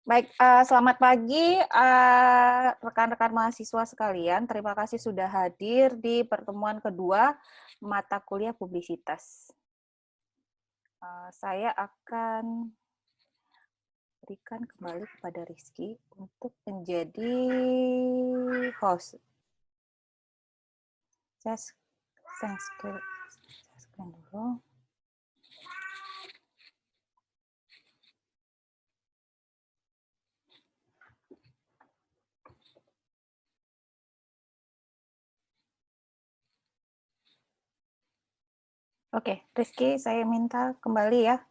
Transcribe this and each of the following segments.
Baik, selamat pagi rekan-rekan mahasiswa sekalian. Terima kasih sudah hadir di pertemuan kedua mata kuliah publisitas. Saya akan berikan kembali kepada Rizky untuk menjadi host. Saya screen dulu. Oke, Rizky, saya minta kembali ya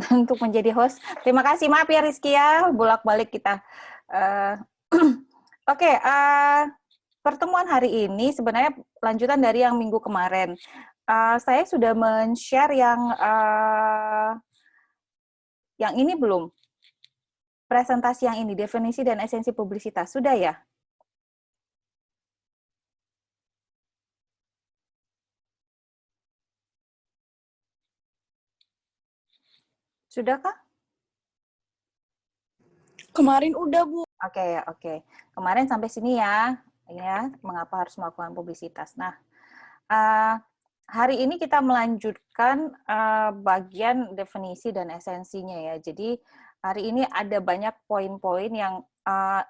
untuk menjadi host. Terima kasih, maaf ya Rizky ya, bolak-balik kita. Oke, pertemuan hari ini sebenarnya lanjutan dari yang minggu kemarin. Saya sudah men-share yang ini belum? Presentasi yang ini, definisi dan esensi publisitas. Sudah ya? Sudahkah? Kemarin udah, Bu. Oke. Kemarin sampai sini ya. Ya, mengapa harus melakukan publisitas. Nah, hari ini kita melanjutkan bagian definisi dan esensinya ya. Jadi hari ini ada banyak poin-poin yang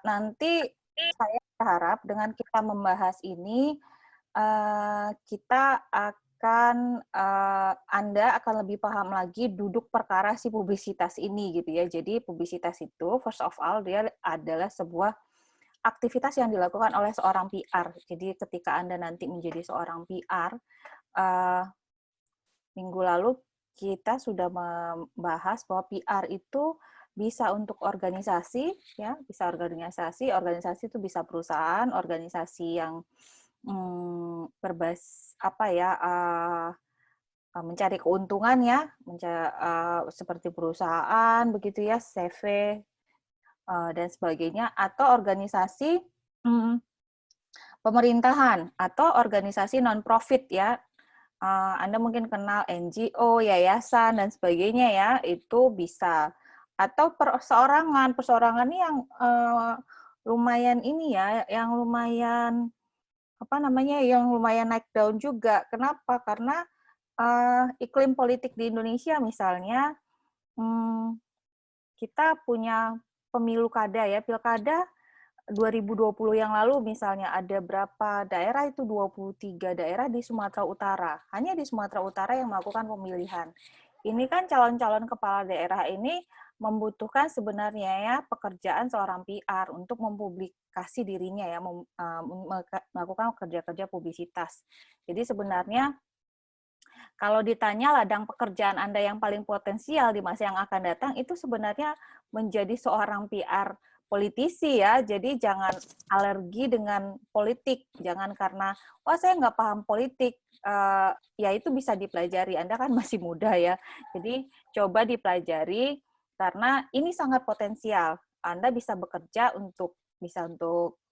nanti saya berharap dengan kita membahas ini kita akan Anda akan lebih paham lagi duduk perkara si publisitas ini gitu ya. Jadi publisitas itu first of all dia adalah sebuah aktivitas yang dilakukan oleh seorang PR. Jadi ketika Anda nanti menjadi seorang PR, minggu lalu kita sudah membahas bahwa PR itu bisa untuk organisasi, ya, bisa organisasi itu bisa perusahaan, organisasi yang mencari keuntungan ya, seperti perusahaan begitu ya, CV dan sebagainya, atau organisasi pemerintahan atau organisasi non-profit ya. Anda mungkin kenal NGO, yayasan, dan sebagainya ya, itu bisa. Atau perseorangan yang lumayan ini ya, yang lumayan yang lumayan naik daun juga. Kenapa? Karena iklim politik di Indonesia misalnya, kita punya pemilu kada ya, pilkada 2020 yang lalu misalnya ada berapa daerah itu 23 daerah di Sumatera Utara. Hanya di Sumatera Utara yang melakukan pemilihan. Ini kan calon-calon kepala daerah ini membutuhkan sebenarnya ya pekerjaan seorang PR untuk mempublikasi dirinya ya, melakukan kerja-kerja publisitas. Jadi sebenarnya kalau ditanya ladang pekerjaan Anda yang paling potensial di masa yang akan datang, itu sebenarnya menjadi seorang PR politisi ya. Jadi jangan alergi dengan politik. Jangan karena, wah saya nggak paham politik. Ya itu bisa dipelajari. Anda kan masih muda ya. Jadi coba dipelajari karena ini sangat potensial. Anda bisa bekerja untuk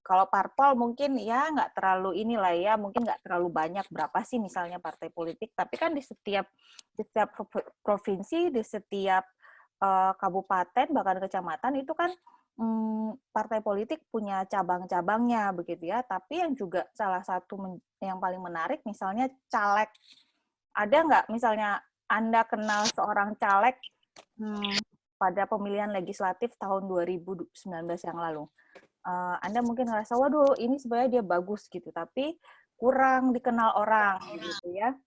kalau parpol mungkin ya nggak terlalu inilah ya, mungkin nggak terlalu banyak berapa sih misalnya partai politik, tapi kan di setiap provinsi, di setiap kabupaten bahkan kecamatan itu kan partai politik punya cabang-cabangnya begitu ya. Tapi yang juga salah satu yang paling menarik misalnya caleg. Ada nggak misalnya Anda kenal seorang caleg pada pemilihan legislatif tahun 2019 yang lalu? Anda mungkin ngerasa, waduh ini sebenarnya dia bagus gitu, tapi kurang dikenal orang gitu ya.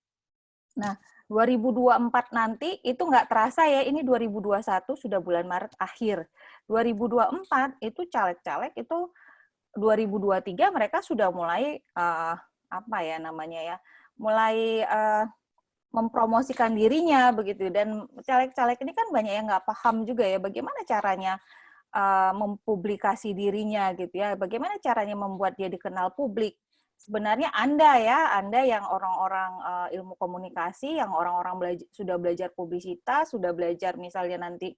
Nah, 2024 nanti itu nggak terasa ya, ini 2021 sudah bulan Maret akhir. 2024 itu caleg-caleg itu 2023 mereka sudah mulai mulai mempromosikan dirinya begitu. Dan caleg-caleg ini kan banyak yang nggak paham juga ya bagaimana caranya mempublikasi dirinya gitu ya. Bagaimana caranya membuat dia dikenal publik? Sebenarnya Anda yang orang-orang ilmu komunikasi, yang orang-orang sudah belajar publisitas, sudah belajar misalnya nanti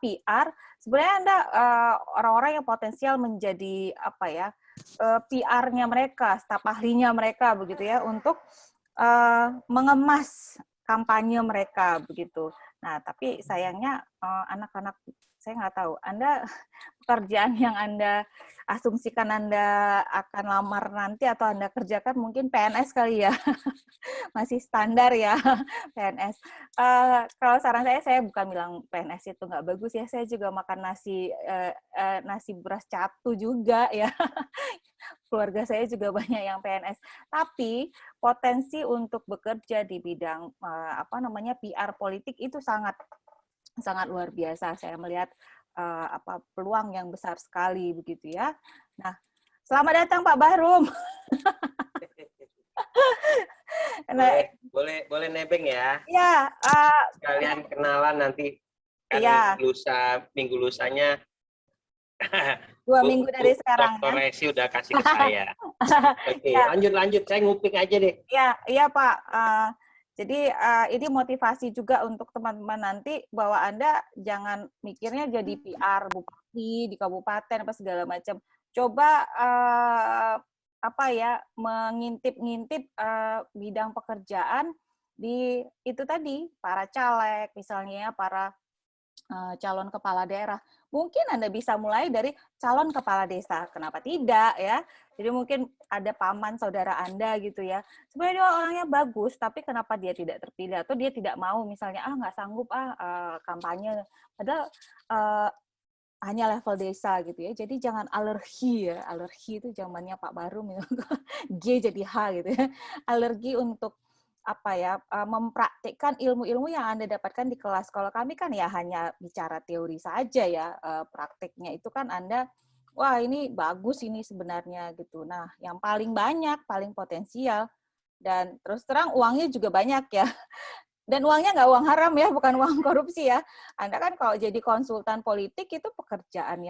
PR, sebenarnya Anda orang-orang yang potensial menjadi PR-nya mereka, staf ahlinya mereka begitu ya untuk mengemas kampanye mereka begitu. Nah, tapi sayangnya anak-anak saya nggak tahu. Anda pekerjaan yang Anda asumsikan Anda akan lamar nanti atau Anda kerjakan mungkin PNS kali ya. Masih standar ya PNS. Kalau saran saya bukan bilang PNS itu nggak bagus ya. Saya juga makan nasi beras catu juga ya. Keluarga saya juga banyak yang PNS. Tapi potensi untuk bekerja di bidang PR politik itu sangat sangat luar biasa. Saya melihat peluang yang besar sekali begitu ya. Nah, selamat datang Pak Bahrum. Boleh nebeng ya. Ya, sekalian kenalan nanti kan ya. minggu lusanya 2 minggu dari sekarang Dr. ya. Resi udah kasih ke saya. Oke, Ya. lanjut. Saya nguping aja deh. Iya Pak. Jadi ini motivasi juga untuk teman-teman nanti bahwa Anda jangan mikirnya jadi PR bupati di kabupaten apa segala macam. Coba mengintip-ngintip bidang pekerjaan di itu tadi, para caleg misalnya, para calon kepala daerah. Mungkin Anda bisa mulai dari calon kepala desa. Kenapa tidak ya? Jadi mungkin ada paman saudara Anda gitu ya. Sebenarnya dia orangnya bagus, tapi kenapa dia tidak terpilih atau dia tidak mau misalnya nggak sanggup kampanye. Padahal hanya level desa gitu ya. Jadi jangan alergi ya. Alergi itu zamannya Pak Barum ya. G jadi H gitu ya. Alergi untuk mempraktikkan ilmu-ilmu yang Anda dapatkan di kelas. Kalau kami kan ya hanya bicara teori saja ya, praktiknya itu kan Anda, wah ini bagus ini sebenarnya gitu. Nah, yang paling banyak, paling potensial, dan terus terang uangnya juga banyak ya. Dan uangnya nggak uang haram ya, bukan uang korupsi ya. Anda kan kalau jadi konsultan politik itu pekerjaan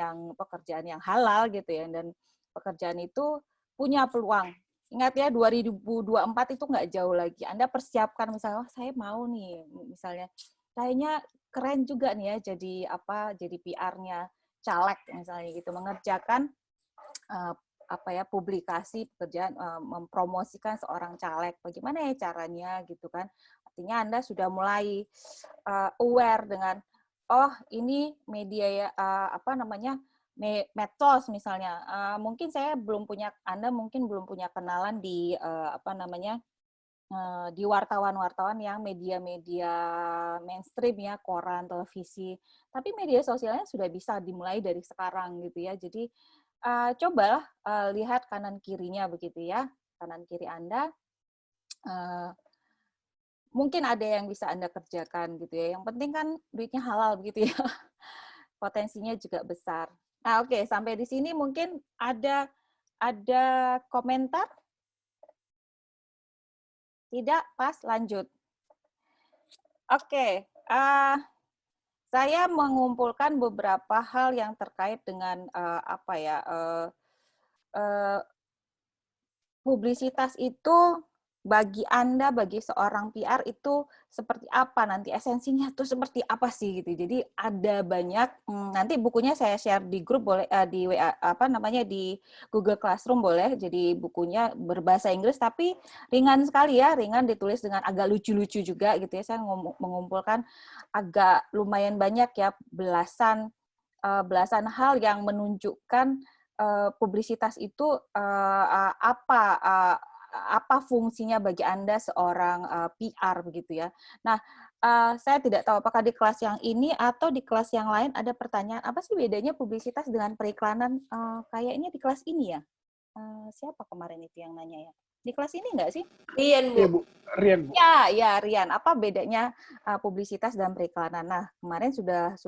yang halal gitu ya, dan pekerjaan itu punya peluang. Ingat ya, 2024 itu nggak jauh lagi. Anda persiapkan misalnya, saya mau nih, misalnya, kayaknya keren juga nih ya jadi PR-nya caleg misalnya gitu, mengerjakan publikasi pekerjaan mempromosikan seorang caleg. Bagaimana ya caranya gitu kan? Artinya Anda sudah mulai aware dengan ini media ya medsos misalnya. Mungkin Anda mungkin belum punya kenalan di di wartawan-wartawan yang media-media mainstream ya, koran, televisi. Tapi media sosialnya sudah bisa dimulai dari sekarang gitu ya. Jadi cobalah lihat kanan kirinya begitu ya, kanan kiri Anda. Mungkin ada yang bisa Anda kerjakan gitu ya. Yang penting kan duitnya halal begitu ya. Potensinya juga besar. Nah, oke, sampai di sini mungkin ada komentar? Tidak, pas, lanjut. Oke, saya mengumpulkan beberapa hal yang terkait dengan publisitas itu bagi Anda, bagi seorang PR itu seperti apa nanti, esensinya tuh seperti apa sih gitu. Jadi ada banyak, nanti bukunya saya share di grup boleh, di WA, di Google Classroom boleh, jadi bukunya berbahasa Inggris tapi ringan sekali ya, ringan, ditulis dengan agak lucu-lucu juga gitu ya. Saya mengumpulkan agak lumayan banyak ya, belasan hal yang menunjukkan publisitas itu apa fungsinya bagi Anda seorang PR begitu ya. Nah, saya tidak tahu apakah di kelas yang ini atau di kelas yang lain ada pertanyaan, apa sih bedanya publisitas dengan periklanan? Kayaknya di kelas ini ya. Siapa kemarin itu yang nanya ya? Di kelas ini nggak sih? Rian, Bu. Iya, Bu. Rian, Bu. Ya, Rian. Apa bedanya publisitas dan periklanan? Nah, kemarin sudah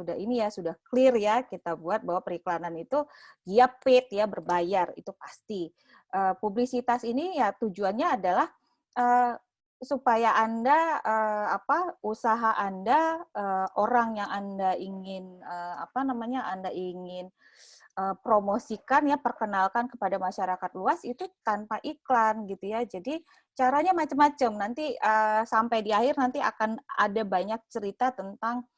clear ya kita buat bahwa periklanan itu dia paid ya, berbayar, itu pasti. Publisitas ini ya tujuannya adalah supaya Anda usaha Anda, orang yang Anda ingin Anda ingin promosikan ya, perkenalkan kepada masyarakat luas itu tanpa iklan gitu ya. Jadi caranya macam-macam. Nanti sampai di akhir nanti akan ada banyak cerita tentang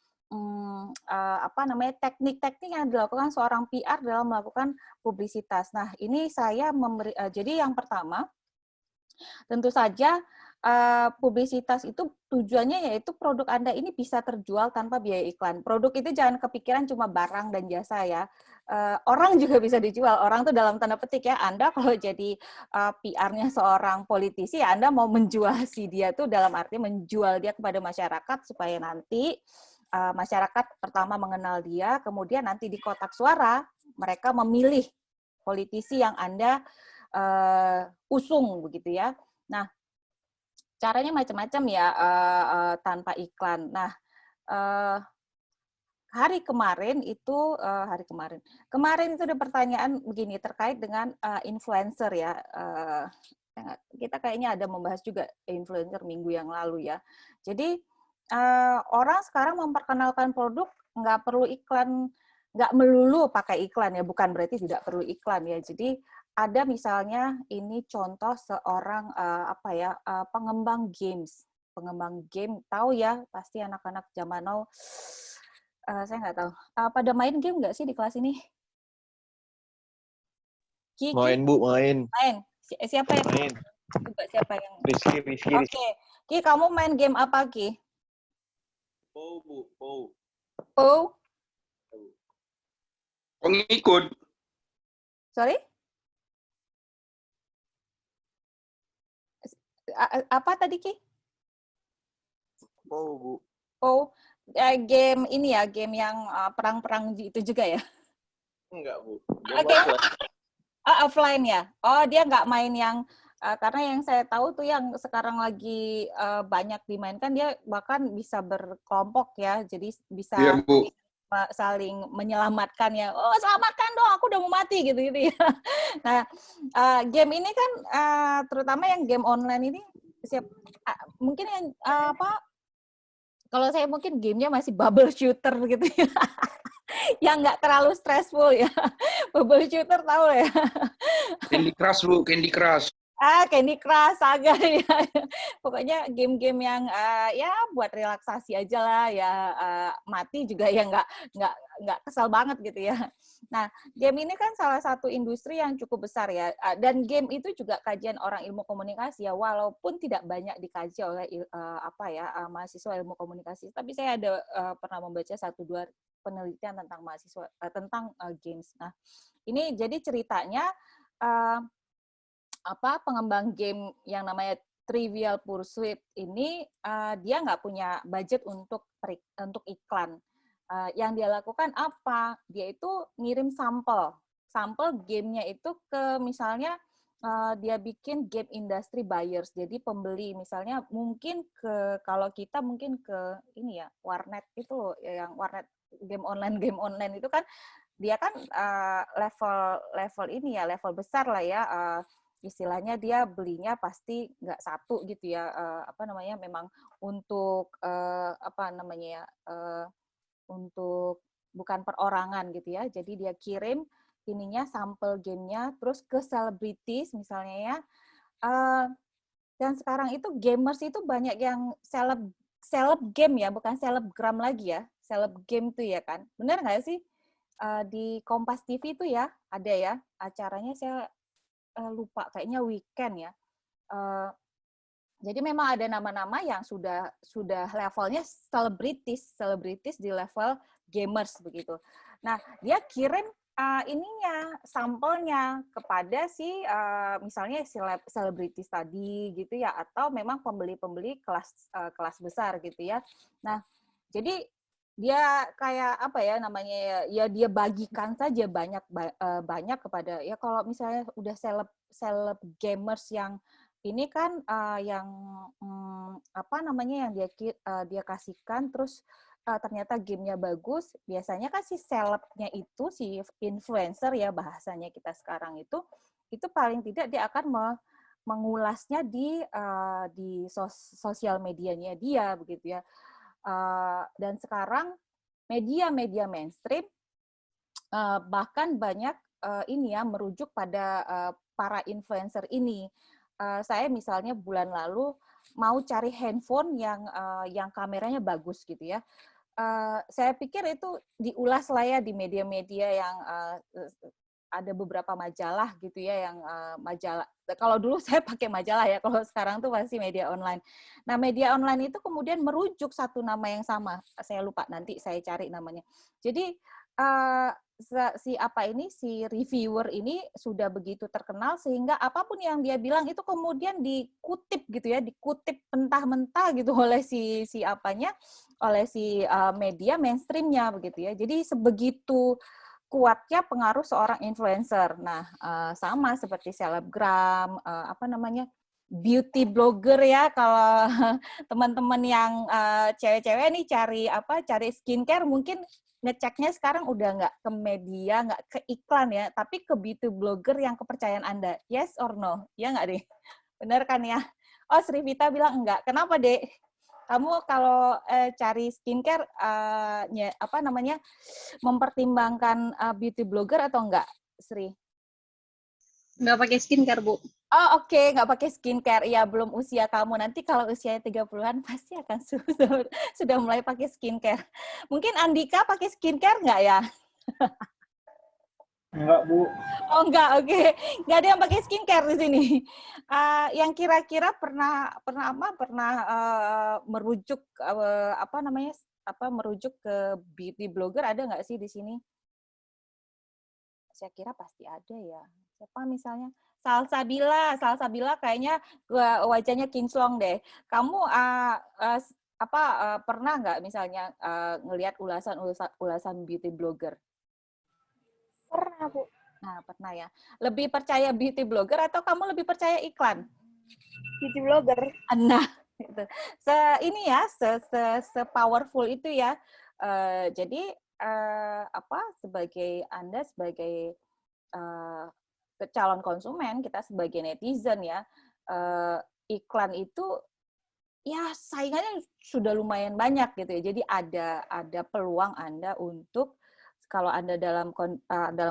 teknik-teknik yang dilakukan seorang PR dalam melakukan publisitas. Nah, ini saya jadi yang pertama tentu saja publisitas itu tujuannya yaitu produk Anda ini bisa terjual tanpa biaya iklan. Produk itu jangan kepikiran cuma barang dan jasa ya. Orang juga bisa dijual. Orang tuh dalam tanda petik ya, Anda kalau jadi PR-nya seorang politisi, ya Anda mau menjual si dia tuh dalam arti menjual dia kepada masyarakat supaya nanti masyarakat pertama mengenal dia, kemudian nanti di kotak suara mereka memilih politisi yang Anda usung begitu ya. Nah, caranya macam-macam ya tanpa iklan. Nah, kemarin itu ada pertanyaan begini terkait dengan influencer ya. Kita kayaknya ada membahas juga influencer minggu yang lalu ya. Jadi orang sekarang memperkenalkan produk nggak perlu iklan, nggak melulu pakai iklan ya, bukan berarti tidak perlu iklan ya. Jadi ada misalnya ini contoh seorang pengembang game, tahu ya pasti anak-anak zaman now, saya nggak tahu pada main game nggak sih di kelas ini? Ki, Main Bu, main. Siapa yang main? Coba siapa yang? Rizky. Oke. Ki, kamu main game apa Ki? POW Bu, POW. POW? Pengikut. Sorry? Apa tadi Ki? POW Bu. POW. Game ini ya, game yang perang-perang itu juga ya? Enggak Bu. Oke. Offline ya? Oh, dia nggak main yang, karena yang saya tahu tuh yang sekarang lagi banyak dimainkan, dia bahkan bisa berkelompok ya, jadi bisa Iya, Bu. saling menyelamatkan ya. Oh, selamatkan dong, aku udah mau mati gitu-gitu ya. Nah, game ini kan, terutama yang game online ini, mungkin yang kalau saya mungkin gamenya masih bubble shooter gitu ya. Yang nggak terlalu stressful ya. Bubble shooter tahu ya. Candy Crush Bu, Candy Crush. Candy Crush, Saga ya. Pokoknya game-game yang ya buat relaksasi aja lah ya, mati juga ya nggak kesel banget gitu ya. Nah, game ini kan salah satu industri yang cukup besar ya, dan game itu juga kajian orang ilmu komunikasi ya, walaupun tidak banyak dikaji oleh mahasiswa ilmu komunikasi, tapi saya ada pernah membaca 1-2 penelitian tentang mahasiswa tentang games. Nah, ini jadi ceritanya pengembang game yang namanya Trivial Pursuit ini dia nggak punya budget untuk iklan. Yang dia lakukan apa? Dia itu ngirim sampel gamenya itu ke misalnya dia bikin game industry buyers, jadi pembeli misalnya mungkin kalau kita mungkin ke ini ya warnet itu loh, yang warnet game online itu kan dia kan level ini ya, level besar lah ya. Istilahnya dia belinya pasti nggak satu gitu ya, memang untuk untuk bukan perorangan gitu ya, jadi dia kirim ininya sampel gamenya terus ke selebritis misalnya ya, dan sekarang itu gamers itu banyak yang seleb game ya, bukan selebgram lagi ya, seleb game tuh ya kan, bener nggak sih? Di Kompas TV itu ya ada ya acaranya, saya lupa kayaknya Weekend ya. Jadi memang ada nama-nama yang sudah levelnya selebritis di level gamers begitu. Nah, dia kirim sampelnya kepada si misalnya selebritis tadi gitu ya, atau memang pembeli-pembeli kelas besar gitu ya. Nah, jadi dia kayak ya dia bagikan saja banyak kepada ya, kalau misalnya udah seleb gamers yang ini kan yang yang dia kasihkan, terus ternyata gamenya bagus, biasanya kan si selebnya itu si influencer ya bahasanya kita sekarang itu paling tidak dia akan mengulasnya di sosial medianya dia begitu ya. Dan sekarang media mainstream bahkan banyak merujuk pada para influencer ini. Saya misalnya bulan lalu mau cari handphone yang kameranya bagus gitu ya. Saya pikir itu diulas lah ya di media-media yang ada beberapa majalah gitu ya yang majalah. Kalau dulu saya pakai majalah ya, kalau sekarang tuh masih media online. Nah, media online itu kemudian merujuk satu nama yang sama. Saya lupa, nanti saya cari namanya. Jadi si reviewer ini sudah begitu terkenal sehingga apapun yang dia bilang itu kemudian dikutip gitu ya, dikutip mentah-mentah gitu oleh oleh si media mainstreamnya begitu ya. Jadi sebegitu kuatnya pengaruh seorang influencer. Nah, sama seperti selebgram, beauty blogger ya. Kalau teman-teman yang cewek-cewek nih cari skincare, mungkin ngeceknya sekarang udah nggak ke media, nggak ke iklan ya, tapi ke beauty blogger yang kepercayaan Anda. Yes or no? Ya nggak deh? Bener kan ya? Oh, Sri Vita bilang enggak. Kenapa, Dek? Kamu kalau cari skincare, mempertimbangkan beauty blogger atau enggak, Sri? Nggak pakai skincare, Bu. Oh, oke, nggak pakai skincare. Ya, belum usia kamu. Nanti kalau usianya 30-an pasti akan sudah mulai pakai skincare. Mungkin Andika pakai skincare nggak ya? Enggak, Bu. Oh, enggak, oke. Nggak ada yang pakai skincare di sini. Yang kira-kira pernah merujuk merujuk ke beauty blogger ada nggak sih di sini? Saya kira pasti ada ya. Siapa misalnya? Salsabila kayaknya wajahnya kinclong deh. Kamu pernah nggak misalnya ngelihat ulasan beauty blogger? Pernah, Bu. Nah, pernah ya. Lebih percaya beauty blogger atau kamu lebih percaya iklan? Beauty blogger. Nah, itu. Se-powerful itu ya. Jadi sebagai Anda sebagai calon konsumen, kita sebagai netizen ya, iklan itu ya saingannya sudah lumayan banyak gitu ya. Jadi ada peluang Anda untuk, kalau Anda dalam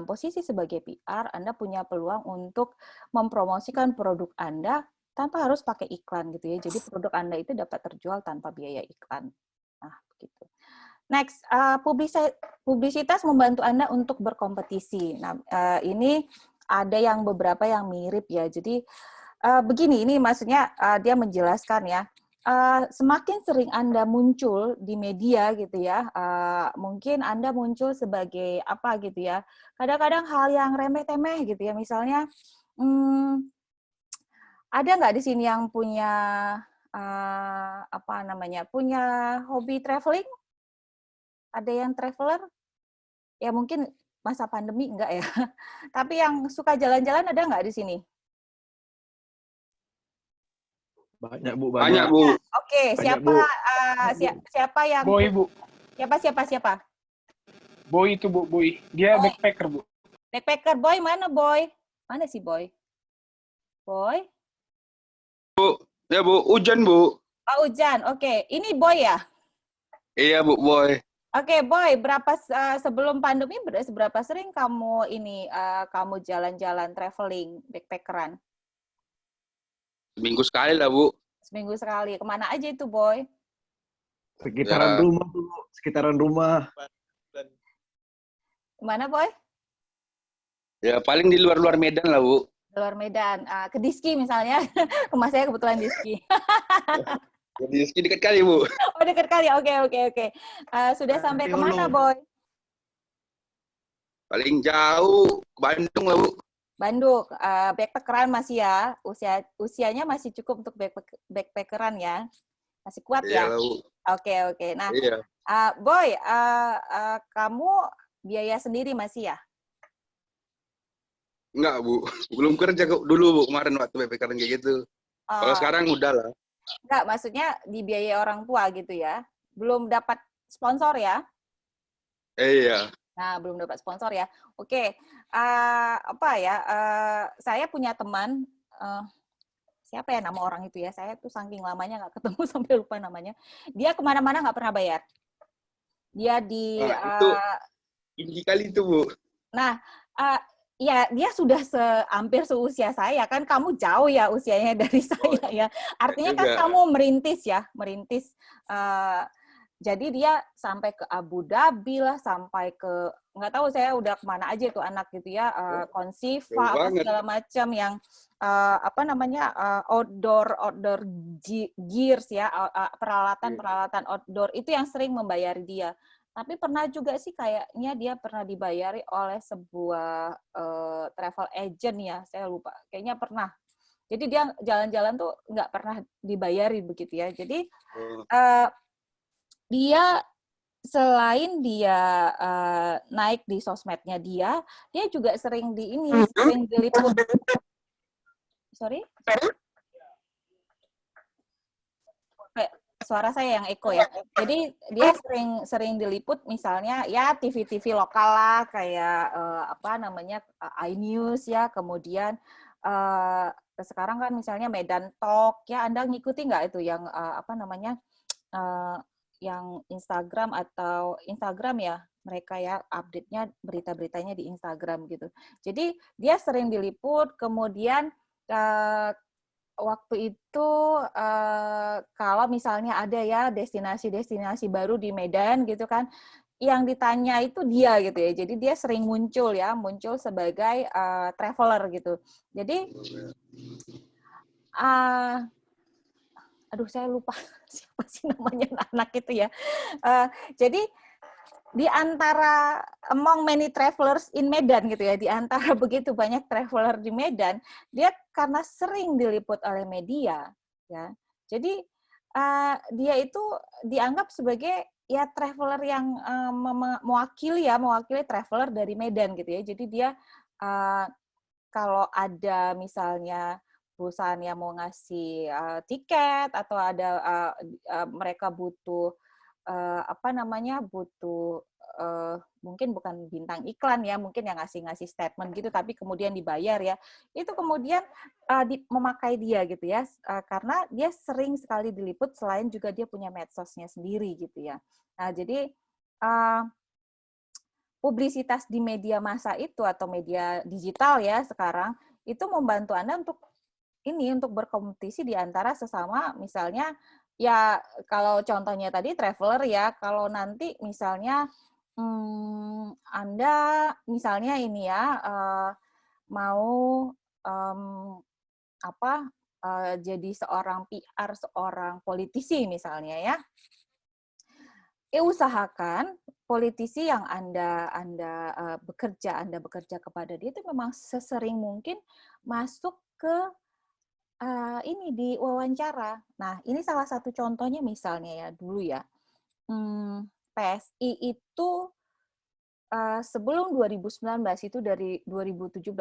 posisi sebagai PR, Anda punya peluang untuk mempromosikan produk Anda tanpa harus pakai iklan gitu ya. Jadi produk Anda itu dapat terjual tanpa biaya iklan. Nah, begitu. Next, publisitas membantu Anda untuk berkompetisi. Nah, ini ada beberapa yang mirip ya. Jadi begini, ini maksudnya dia menjelaskan ya. Semakin sering Anda muncul di media gitu ya, mungkin Anda muncul sebagai apa gitu ya. Kadang-kadang hal yang remeh-temeh gitu ya. Misalnya, ada nggak di sini yang punya punya hobi traveling? Ada yang traveler? Ya mungkin masa pandemi enggak ya. Tapi yang suka jalan-jalan ada nggak di sini? Banyak, Bu. Banyak, Bu. Oke, Banyak, Bu. siapa yang Boy, Bu. Siapa? Boy itu, Bu. Boy. Dia Boy. backpacker, Bu. Backpacker. Boy, mana Boy? Mana sih Boy? Boy? Ya, Bu. Hujan, Bu. Oh, hujan. Oke, ini Boy ya? Iya, Bu, Boy. Oke, Boy, sebelum pandemi seberapa sering kamu kamu jalan-jalan traveling backpackeran? Seminggu sekali lah, Bu. Seminggu sekali. Kemana aja itu, Boy? Sekitaran Ya. rumah, Bu. Sekitaran rumah. Kemana, Boy? Ya, paling di luar-luar Medan lah, Bu. Luar Medan. Ke Diski misalnya. Rumah saya kebetulan Diski. Jadi dekat kali, Bu. Oh, dekat kali. Oke. Sudah sampai kemana, Boy? Paling jauh ke Bandung lah, Bu. Bandung. Backpackeran masih ya. Usianya masih cukup untuk backpackeran ya. Masih kuat ya? Iya lah, Bu. Oke. Nah, Iya. Boy, kamu biaya sendiri masih ya? Enggak, Bu. Belum kerja kok dulu, Bu. Kemarin waktu backpackeran kayak gitu. Kalau sekarang udah lah. Enggak, maksudnya dibiayai orang tua gitu ya? Belum dapat sponsor ya? Iya. Nah, belum dapat sponsor ya. Oke. Saya punya teman, siapa ya nama orang itu ya? Saya tuh saking lamanya nggak ketemu sampai lupa namanya. Dia kemana-mana nggak pernah bayar. Dia Itu tinggi kali itu, Bu. Nah, ya dia sudah hampir seusia saya kan. Kamu jauh ya usianya dari saya ya. Artinya kan juga. kamu merintis Jadi dia sampai ke Abu Dhabi lah, sampai ke nggak tahu saya udah kemana aja tuh anak gitu ya, Jauh Konsifa apa banget. segala macam yang apa namanya outdoor gears ya, peralatan outdoor itu yang sering membayari dia. Tapi pernah juga sih kayaknya dia pernah dibayari oleh sebuah travel agent ya, saya lupa. Kayaknya pernah. Jadi dia jalan-jalan tuh nggak pernah dibayari begitu ya. Jadi dia selain dia naik di sosmednya dia juga sering sering diliput. Sorry? Suara saya yang eko ya. Jadi dia sering diliput misalnya ya TV-TV lokal lah kayak apa namanya iNews ya, kemudian sekarang kan misalnya Medan Talk ya, Anda ngikuti nggak itu yang apa namanya yang Instagram ya, mereka ya update-nya berita-beritanya di Instagram gitu. Jadi dia sering diliput, kemudian waktu itu kalau misalnya ada ya destinasi-destinasi baru di Medan gitu kan, yang ditanya itu dia gitu ya. Jadi dia sering muncul sebagai traveler gitu. Jadi aduh saya lupa siapa sih namanya anak itu ya. Jadi di antara among many travelers in Medan gitu ya, di antara begitu banyak traveler di Medan, dia karena sering diliput oleh media ya. Jadi dia itu dianggap sebagai ya traveler yang mewakili traveler dari Medan gitu ya. Jadi dia kalau ada misalnya perusahaan yang mau ngasih tiket atau ada mereka butuh apa namanya butuh mungkin bukan bintang iklan ya, mungkin yang ngasih statement gitu tapi kemudian dibayar ya, itu kemudian memakai dia gitu ya, karena dia sering sekali diliput, selain juga dia punya medsosnya sendiri gitu ya. Nah jadi publisitas di media massa itu atau media digital ya sekarang itu membantu Anda untuk berkompetisi di antara sesama, misalnya ya kalau contohnya tadi traveler ya, kalau nanti misalnya Anda misalnya ini ya mau jadi seorang PR seorang politisi misalnya ya, usahakan politisi yang Anda bekerja kepada dia itu memang sesering mungkin masuk ke ini di wawancara. Nah, ini salah satu contohnya misalnya ya dulu ya. PSI itu sebelum 2019 itu dari 2017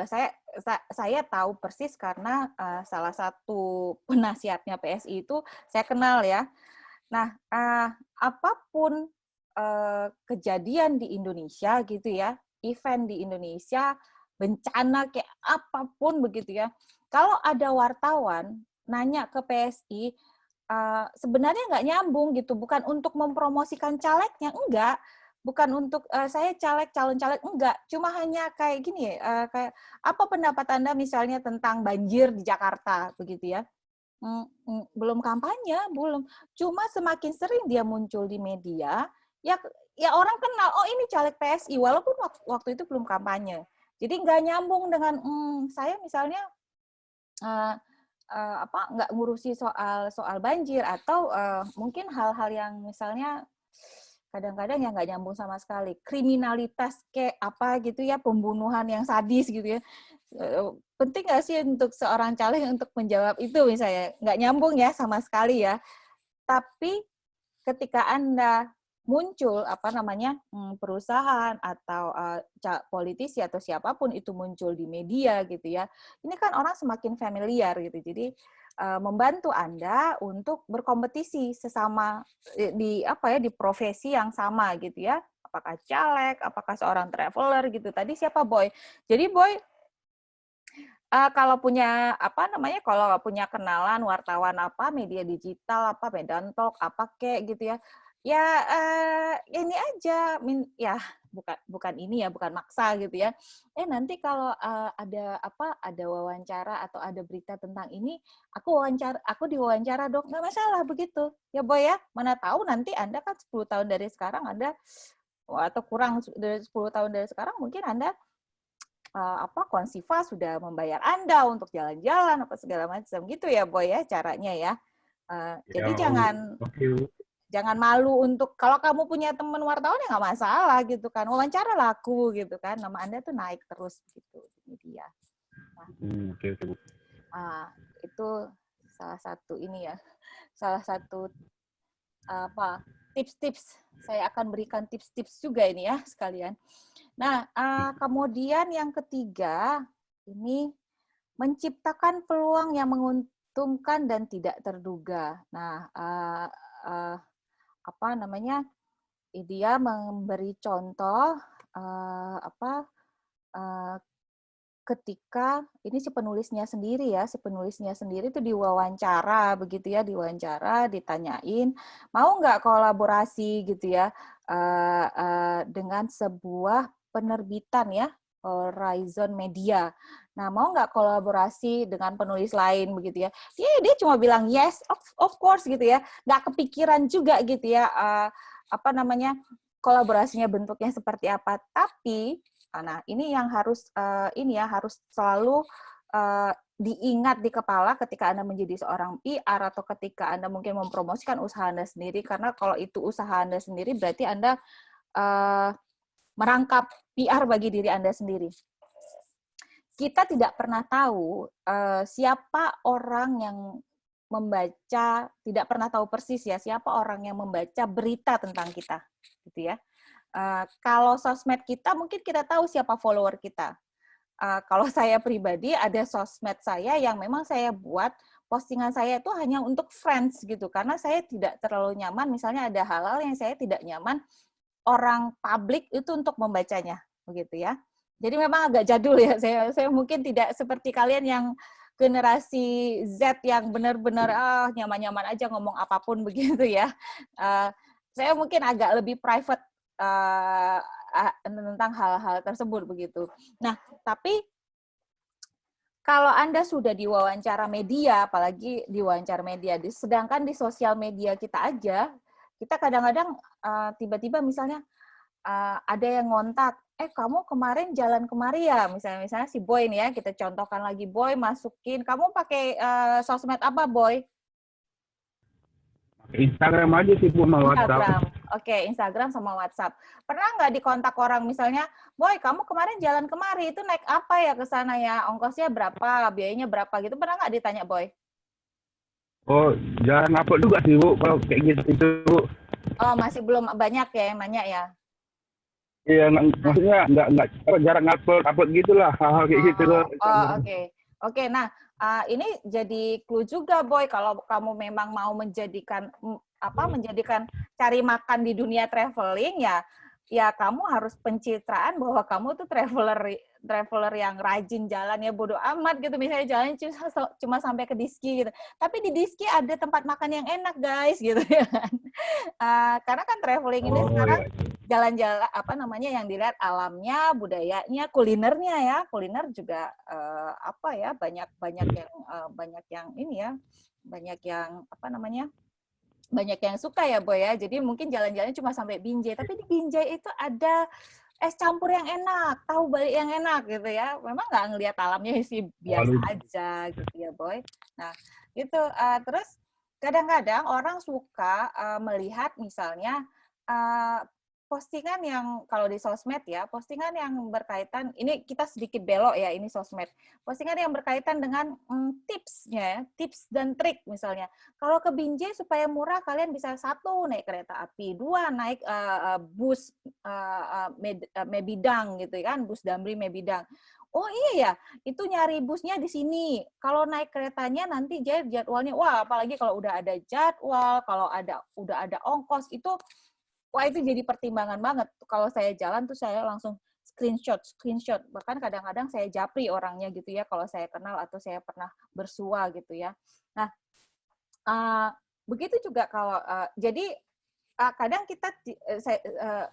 saya tahu persis karena salah satu penasihatnya PSI itu saya kenal ya. Nah, apapun kejadian di Indonesia gitu ya, event di Indonesia, bencana kayak apapun begitu ya, kalau ada wartawan nanya ke PSI, sebenarnya nggak nyambung gitu, bukan untuk mempromosikan calegnya, enggak, bukan untuk saya calon caleg, enggak, cuma hanya kayak gini, kayak apa pendapat Anda misalnya tentang banjir di Jakarta begitu ya. Belum kampanye, belum. Cuma semakin sering dia muncul di media, ya orang kenal, oh ini caleg PSI, walaupun waktu itu belum kampanye. Jadi nggak nyambung dengan saya misalnya nggak ngurusi soal banjir atau mungkin hal-hal yang misalnya kadang-kadang yang nggak nyambung sama sekali, kriminalitas kayak apa gitu ya, pembunuhan yang sadis gitu ya. Penting nggak sih untuk seorang caleg untuk menjawab itu misalnya, nggak nyambung ya sama sekali ya. Tapi ketika Anda muncul perusahaan atau politisi atau siapapun itu muncul di media gitu ya, ini kan orang semakin familiar gitu, jadi membantu Anda untuk berkompetisi sesama di profesi yang sama gitu ya, apakah caleg, apakah seorang traveler gitu. Tadi siapa Boy? Jadi Boy kalau punya kalau punya kenalan wartawan media digital Medan Talk kek gitu ya, ya ini aja ya bukan ini ya, bukan maksa gitu ya. Nanti kalau ada wawancara atau ada berita tentang ini, aku diwawancara dong, nggak masalah begitu ya Boy ya. Mana tahu nanti Anda kan 10 tahun dari sekarang Anda atau kurang dari 10 tahun dari sekarang mungkin Anda Konsifa sudah membayar Anda untuk jalan-jalan apa segala macam gitu ya Boy ya caranya ya. Jadi jangan malu untuk kalau kamu punya teman wartawan ya nggak masalah gitu kan, wawancara laku gitu kan, nama Anda tuh naik terus gitu di media. Itu salah satu ini ya, salah satu tips-tips. Saya akan berikan tips-tips juga ini ya sekalian. Nah, kemudian yang ketiga ini menciptakan peluang yang menguntungkan dan tidak terduga. Nah, dia memberi contoh ketika ini si penulisnya sendiri itu diwawancara begitu ya, ditanyain mau nggak kolaborasi gitu ya dengan sebuah penerbitan ya, Horizon Media. Nah, mau nggak kolaborasi dengan penulis lain begitu ya? Dia cuma bilang yes, of course gitu ya. Nggak kepikiran juga gitu ya kolaborasinya bentuknya seperti apa. Tapi nah, ini yang harus harus selalu diingat di kepala ketika Anda menjadi seorang PR atau ketika Anda mungkin mempromosikan usaha Anda sendiri, karena kalau itu usaha Anda sendiri berarti Anda merangkap PR bagi diri Anda sendiri. Kita tidak pernah tahu siapa orang yang membaca, tidak pernah tahu persis ya siapa orang yang membaca berita tentang kita, gitu ya. Kalau sosmed kita, mungkin kita tahu siapa follower kita. Kalau saya pribadi, ada sosmed saya yang memang saya buat, postingan saya itu hanya untuk friends gitu, karena saya tidak terlalu nyaman, misalnya ada hal-hal yang saya tidak nyaman, orang publik itu untuk membacanya, begitu ya. Jadi memang agak jadul ya, saya mungkin tidak seperti kalian yang generasi Z yang benar-benar nyaman-nyaman aja ngomong apapun begitu ya. Saya mungkin agak lebih private tentang hal-hal tersebut begitu. Nah, tapi kalau Anda sudah diwawancara media, apalagi diwawancara media, sedangkan di sosial media kita aja, kita kadang-kadang tiba-tiba misalnya ada yang ngontak, kamu kemarin jalan kemari ya, misalnya si Boy nih ya, kita contohkan lagi, Boy masukin, kamu pakai sosmed apa Boy? Instagram aja sih Bu, sama WhatsApp. Oke, Instagram sama WhatsApp. Pernah nggak dikontak orang misalnya, Boy, kamu kemarin jalan kemari, itu naik apa ya ke sana ya? Ongkosnya berapa? Biayanya berapa gitu? Pernah nggak ditanya, Boy? Oh, jarang upload juga sih Bu, kalau kayak gitu Bu. Oh, masih belum banyak ya yang nanya ya? Iya, maksudnya nggak jarang upload gitulah, hal-hal kayak gitu. Oke. Nah, ini jadi clue juga, Boy, kalau kamu memang mau menjadikan cari makan di dunia traveling ya kamu harus pencitraan bahwa kamu tuh traveler yang rajin jalan ya, bodo amat gitu, misalnya jalan cuma sampai ke Diski gitu. Tapi di Diski ada tempat makan yang enak, guys, gitu ya. Karena kan traveling ini sekarang jalan-jalan yang dilihat alamnya, budayanya, kulinernya ya. Kuliner juga banyak yang suka ya, Boy ya. Jadi mungkin jalan-jalan cuma sampai Binjai, tapi di Binjai itu ada es campur yang enak, tahu balik yang enak gitu ya. Memang nggak ngelihat alamnya sih, biasa aja gitu ya, Boy. Nah, gitu. Terus kadang-kadang orang suka melihat misalnya postingan yang kalau di sosmed ya, postingan yang berkaitan, ini kita sedikit belok ya, ini sosmed. Postingan yang berkaitan dengan tipsnya, tips dan trik misalnya. Kalau ke Binjai supaya murah, kalian bisa 1, naik kereta api, 2, naik bus Mebidang gitu kan, bus Damri Mebidang. Oh iya ya, itu nyari busnya di sini. Kalau naik keretanya nanti jadwalnya, wah apalagi kalau udah ada jadwal, kalau udah ada ongkos, itu wah itu jadi pertimbangan banget. Kalau saya jalan tuh saya langsung screenshot. Bahkan kadang-kadang saya japri orangnya gitu ya, kalau saya kenal atau saya pernah bersua gitu ya. Nah, begitu juga kalau, jadi kadang kita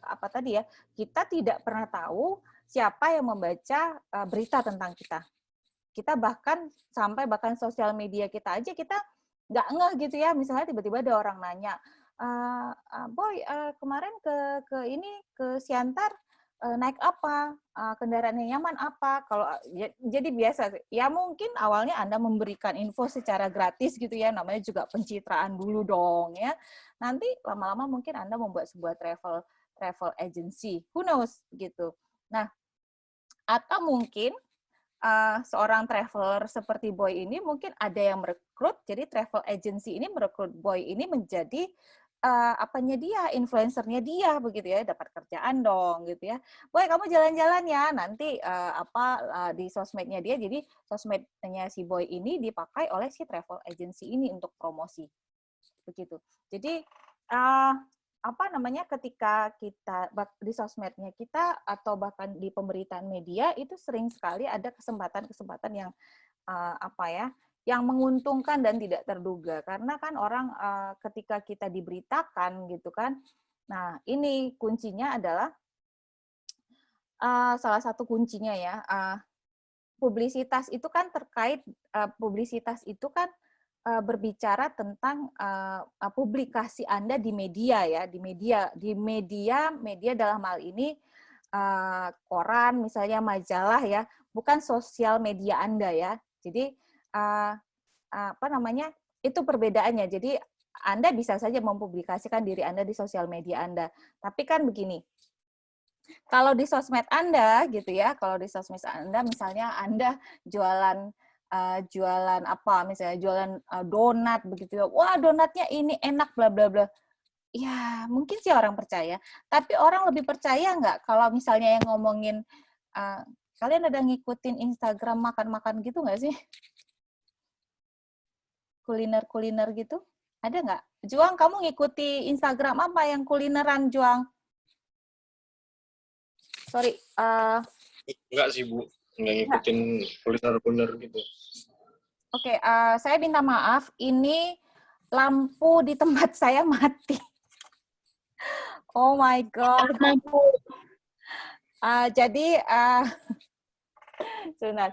apa tadi ya, kita tidak pernah tahu siapa yang membaca berita tentang kita. Kita bahkan sosial media kita aja kita nggak ngeh gitu ya. Misalnya tiba-tiba ada orang nanya, Boy, kemarin ke Siantar naik apa, kendaraan yang nyaman apa? Kalau jadi biasa ya, mungkin awalnya Anda memberikan info secara gratis gitu ya, namanya juga pencitraan dulu dong ya. Nanti lama-lama mungkin Anda membuat sebuah travel agency, who knows gitu. Nah, atau mungkin seorang traveler seperti Boy ini mungkin ada yang merekrut, jadi travel agency ini merekrut Boy ini menjadi apanya dia, influencernya dia begitu ya, dapat kerjaan dong gitu ya. Boy, kamu jalan-jalan ya, nanti di sosmednya dia, jadi sosmednya si Boy ini dipakai oleh si travel agency ini untuk promosi begitu. Jadi ketika kita di sosmednya kita atau bahkan di pemberitaan media itu sering sekali ada kesempatan-kesempatan yang yang menguntungkan dan tidak terduga, karena kan orang ketika kita diberitakan gitu kan. Nah, ini kuncinya adalah salah satu kuncinya ya, publisitas itu kan berbicara tentang publikasi Anda di media ya, di media dalam hal ini koran misalnya, majalah ya, bukan sosial media Anda ya. Jadi itu perbedaannya. Jadi Anda bisa saja mempublikasikan diri Anda di sosial media Anda. Tapi kan begini, kalau di sosmed Anda gitu ya, kalau di sosmed Anda misalnya Anda jualan apa, misalnya jualan donat begitu ya. Wah, donatnya ini enak bla bla bla. Ya, mungkin sih orang percaya. Tapi orang lebih percaya nggak kalau misalnya yang ngomongin kalian ada ngikutin Instagram makan-makan gitu nggak sih? Kuliner-kuliner gitu? Ada nggak? Juang, kamu ngikuti Instagram apa yang kulineran, Juang? Sorry. Enggak sih, Bu. Enggak ngikutin kuliner-kuliner gitu. Oke, saya minta maaf. Ini lampu di tempat saya mati. Oh my God. Jadi, sebentar.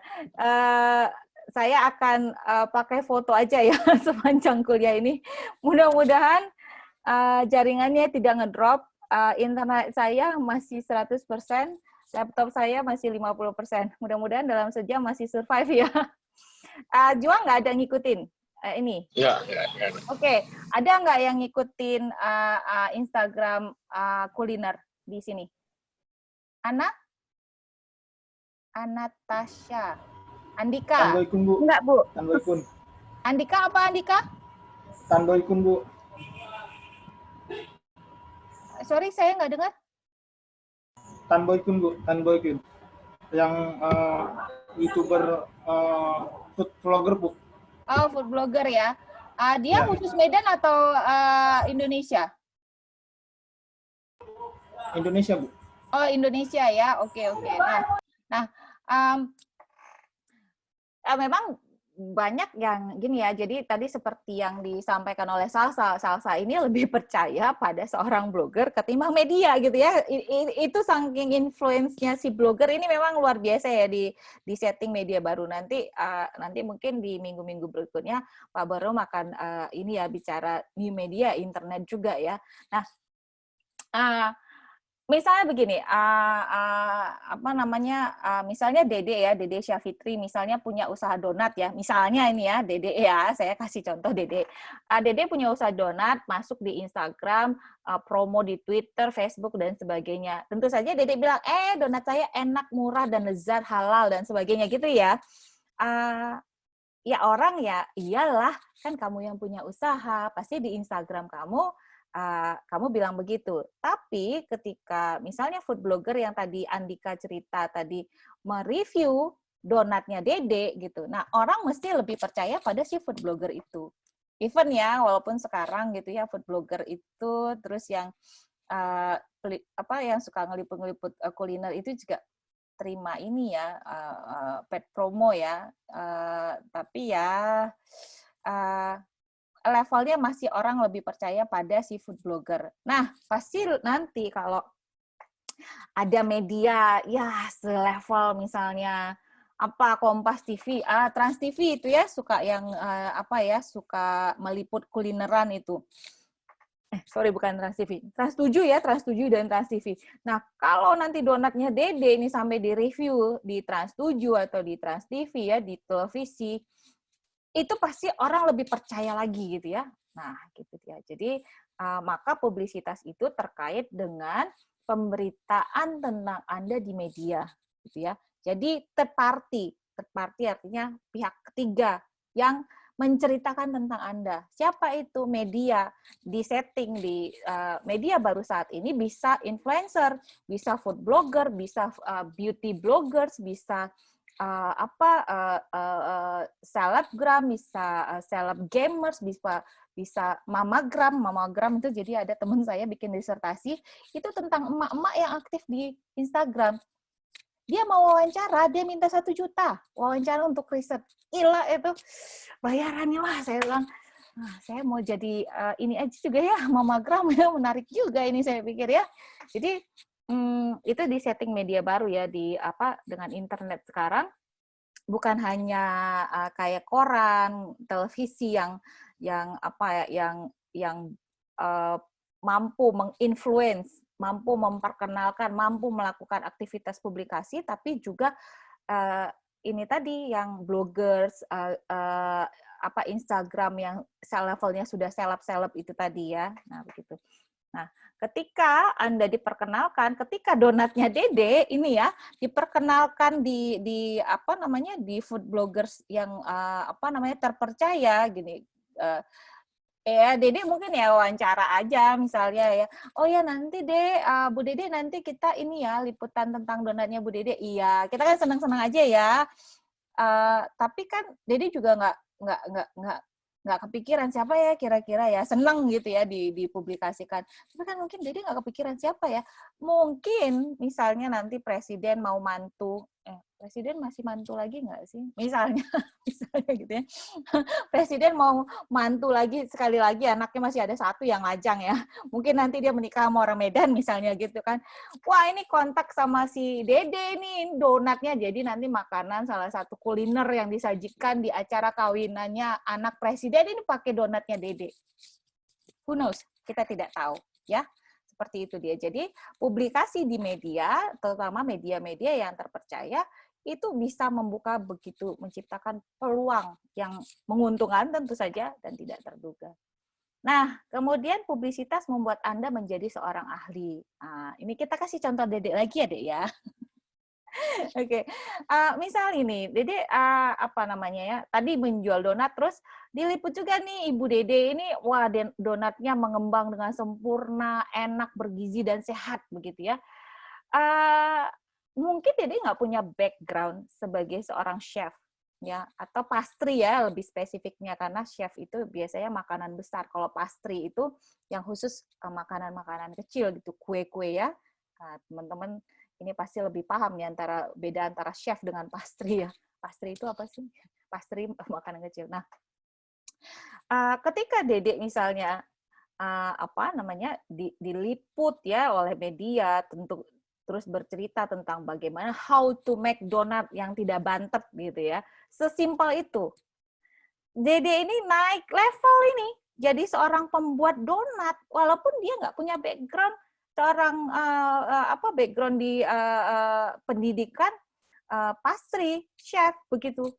Saya akan pakai foto aja ya sepanjang kuliah ini. Mudah-mudahan jaringannya tidak ngedrop. Internet saya masih 100%, laptop saya masih 50%. Mudah-mudahan dalam sejam masih survive ya. Juang nggak ada ngikutin ini? Enggak. Oke, ada nggak yang ngikutin Instagram kuliner di sini? Anastasia. Andika. Tandoikun, Bu. Enggak, Bu. Tandoikun. Andika apa, Andika? Tandoikun, Bu. Sorry, saya nggak dengar. Tandoikun, Bu. Tandoikun. Yang YouTuber food vlogger, Bu. Oh, food blogger ya. Dia khusus Medan atau Indonesia? Indonesia, Bu. Oh, Indonesia ya. Oke. Nah, memang banyak yang gini ya. Jadi tadi seperti yang disampaikan oleh Salsa ini lebih percaya pada seorang blogger ketimbang media gitu ya. Itu saking influence-nya si blogger ini memang luar biasa ya di setting media baru. Nanti mungkin di minggu-minggu berikutnya Pak Barom akan ini ya bicara new media, internet juga ya. Nah, misalnya begini, misalnya Dede Syafitri misalnya punya usaha donat ya, misalnya ini ya, Dede ya, saya kasih contoh Dede. Dede punya usaha donat, masuk di Instagram, promo di Twitter, Facebook, dan sebagainya. Tentu saja Dede bilang, donat saya enak, murah, dan lezat, halal, dan sebagainya gitu ya. Ya orang ya, iyalah, kan kamu yang punya usaha, pasti di Instagram kamu bilang begitu. Tapi ketika misalnya food blogger yang tadi Andika cerita tadi mereview donatnya Dede gitu. Nah, orang mesti lebih percaya pada si food blogger itu. Even ya, walaupun sekarang gitu ya food blogger itu terus yang yang suka ngeliput-ngeliput kuliner itu juga terima ini ya paid promo ya. Tapi ya levelnya masih orang lebih percaya pada si food blogger. Nah, pasti nanti kalau ada media ya selevel misalnya apa Kompas TV, Trans TV itu ya suka yang apa ya suka meliput kulineran itu. Sorry bukan Trans TV, Trans 7 ya, Trans 7 dan Trans TV. Nah, kalau nanti donatnya Dede ini sampai di-review di Trans 7 atau di Trans TV ya, di televisi, itu pasti orang lebih percaya lagi gitu ya. Nah, gitu ya. Jadi, maka publisitas itu terkait dengan pemberitaan tentang Anda di media gitu ya. Jadi third party artinya pihak ketiga yang menceritakan tentang Anda. Siapa itu? Media. Di setting di media baru saat ini bisa influencer, bisa food blogger, bisa beauty bloggers, bisa selebgram, bisa seleb gamers, bisa mamagram itu. Jadi ada teman saya bikin disertasi itu tentang emak-emak yang aktif di Instagram. Dia mau wawancara, dia minta 1 juta wawancara untuk riset. Gila itu bayarannya. Wah, saya bilang, saya mau jadi ini aja juga ya, mamagram ya, menarik juga ini saya pikir ya. Jadi itu di setting media baru ya, di dengan internet sekarang bukan hanya kayak koran, televisi yang mampu menginfluence, mampu memperkenalkan, mampu melakukan aktivitas publikasi, tapi juga ini tadi yang bloggers, Instagram yang levelnya sudah seleb-seleb itu tadi ya. Nah, begitu. Nah, ketika Anda diperkenalkan, ketika donatnya Dede ini ya diperkenalkan di di food bloggers yang terpercaya gini. Dede mungkin ya wawancara aja misalnya ya. Oh ya nanti Bu Dede nanti kita ini ya liputan tentang donatnya Bu Dede. Iya, kita kan senang-senang aja ya. Tapi kan Dede juga nggak kepikiran siapa ya kira-kira ya, seneng gitu ya dipublikasikan. Tapi kan mungkin Dede nggak kepikiran siapa ya. Mungkin misalnya nanti presiden mau mantu, presiden masih mantu lagi nggak sih? Misalnya gitu ya. Presiden mau mantu lagi, sekali lagi anaknya masih ada 1 yang lajang ya. Mungkin nanti dia menikah sama orang Medan misalnya gitu kan. Wah ini kontak sama si Dede nih donatnya, jadi nanti makanan salah satu kuliner yang disajikan di acara kawinannya anak presiden ini pakai donatnya Dede. Who knows? Kita tidak tahu ya. Seperti itu dia. Jadi publikasi di media, terutama media-media yang terpercaya, itu bisa menciptakan peluang yang menguntungkan tentu saja dan tidak terduga. Nah, kemudian publisitas membuat Anda menjadi seorang ahli. Nah, ini kita kasih contoh Dede lagi ya, Dek ya. Oke, misal ini, Dede tadi menjual donat, terus diliput juga nih Ibu Dede ini, wah donatnya mengembang dengan sempurna, enak, bergizi dan sehat begitu ya. Mungkin Dede nggak punya background sebagai seorang chef ya, atau pastry ya lebih spesifiknya, karena chef itu biasanya makanan besar. Kalau pastry itu yang khusus makanan-makanan kecil gitu, kue-kue ya. Nah, teman-teman ini pasti lebih paham ya beda antara chef dengan pastry ya. Pastry itu apa sih? Pastry makanan kecil. Nah, ketika Dede misalnya diliput ya oleh media, terus bercerita tentang bagaimana how to make donat yang tidak bantet gitu ya. Sesimpel itu. Dede ini naik level ini jadi seorang pembuat donat walaupun dia nggak punya background background di pendidikan pastry, chef begitu.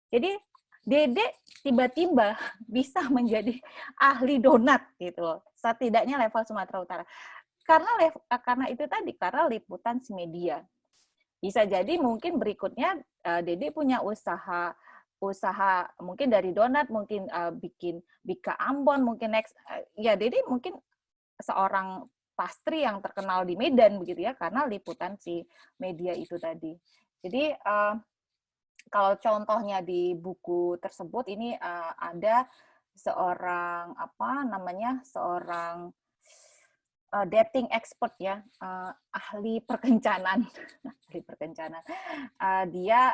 Jadi Dede tiba-tiba bisa menjadi ahli donat gitu. Setidaknya level Sumatera Utara. Karena itu tadi, karena liputan media. Bisa jadi mungkin berikutnya Dede punya usaha mungkin dari donat, mungkin bikin Bika Ambon, mungkin next ya Dede mungkin seorang pastry yang terkenal di Medan begitu ya, karena liputan si media itu tadi. Jadi kalau contohnya di buku tersebut ini ada seorang seorang dating expert ya, ahli perkencanan, dia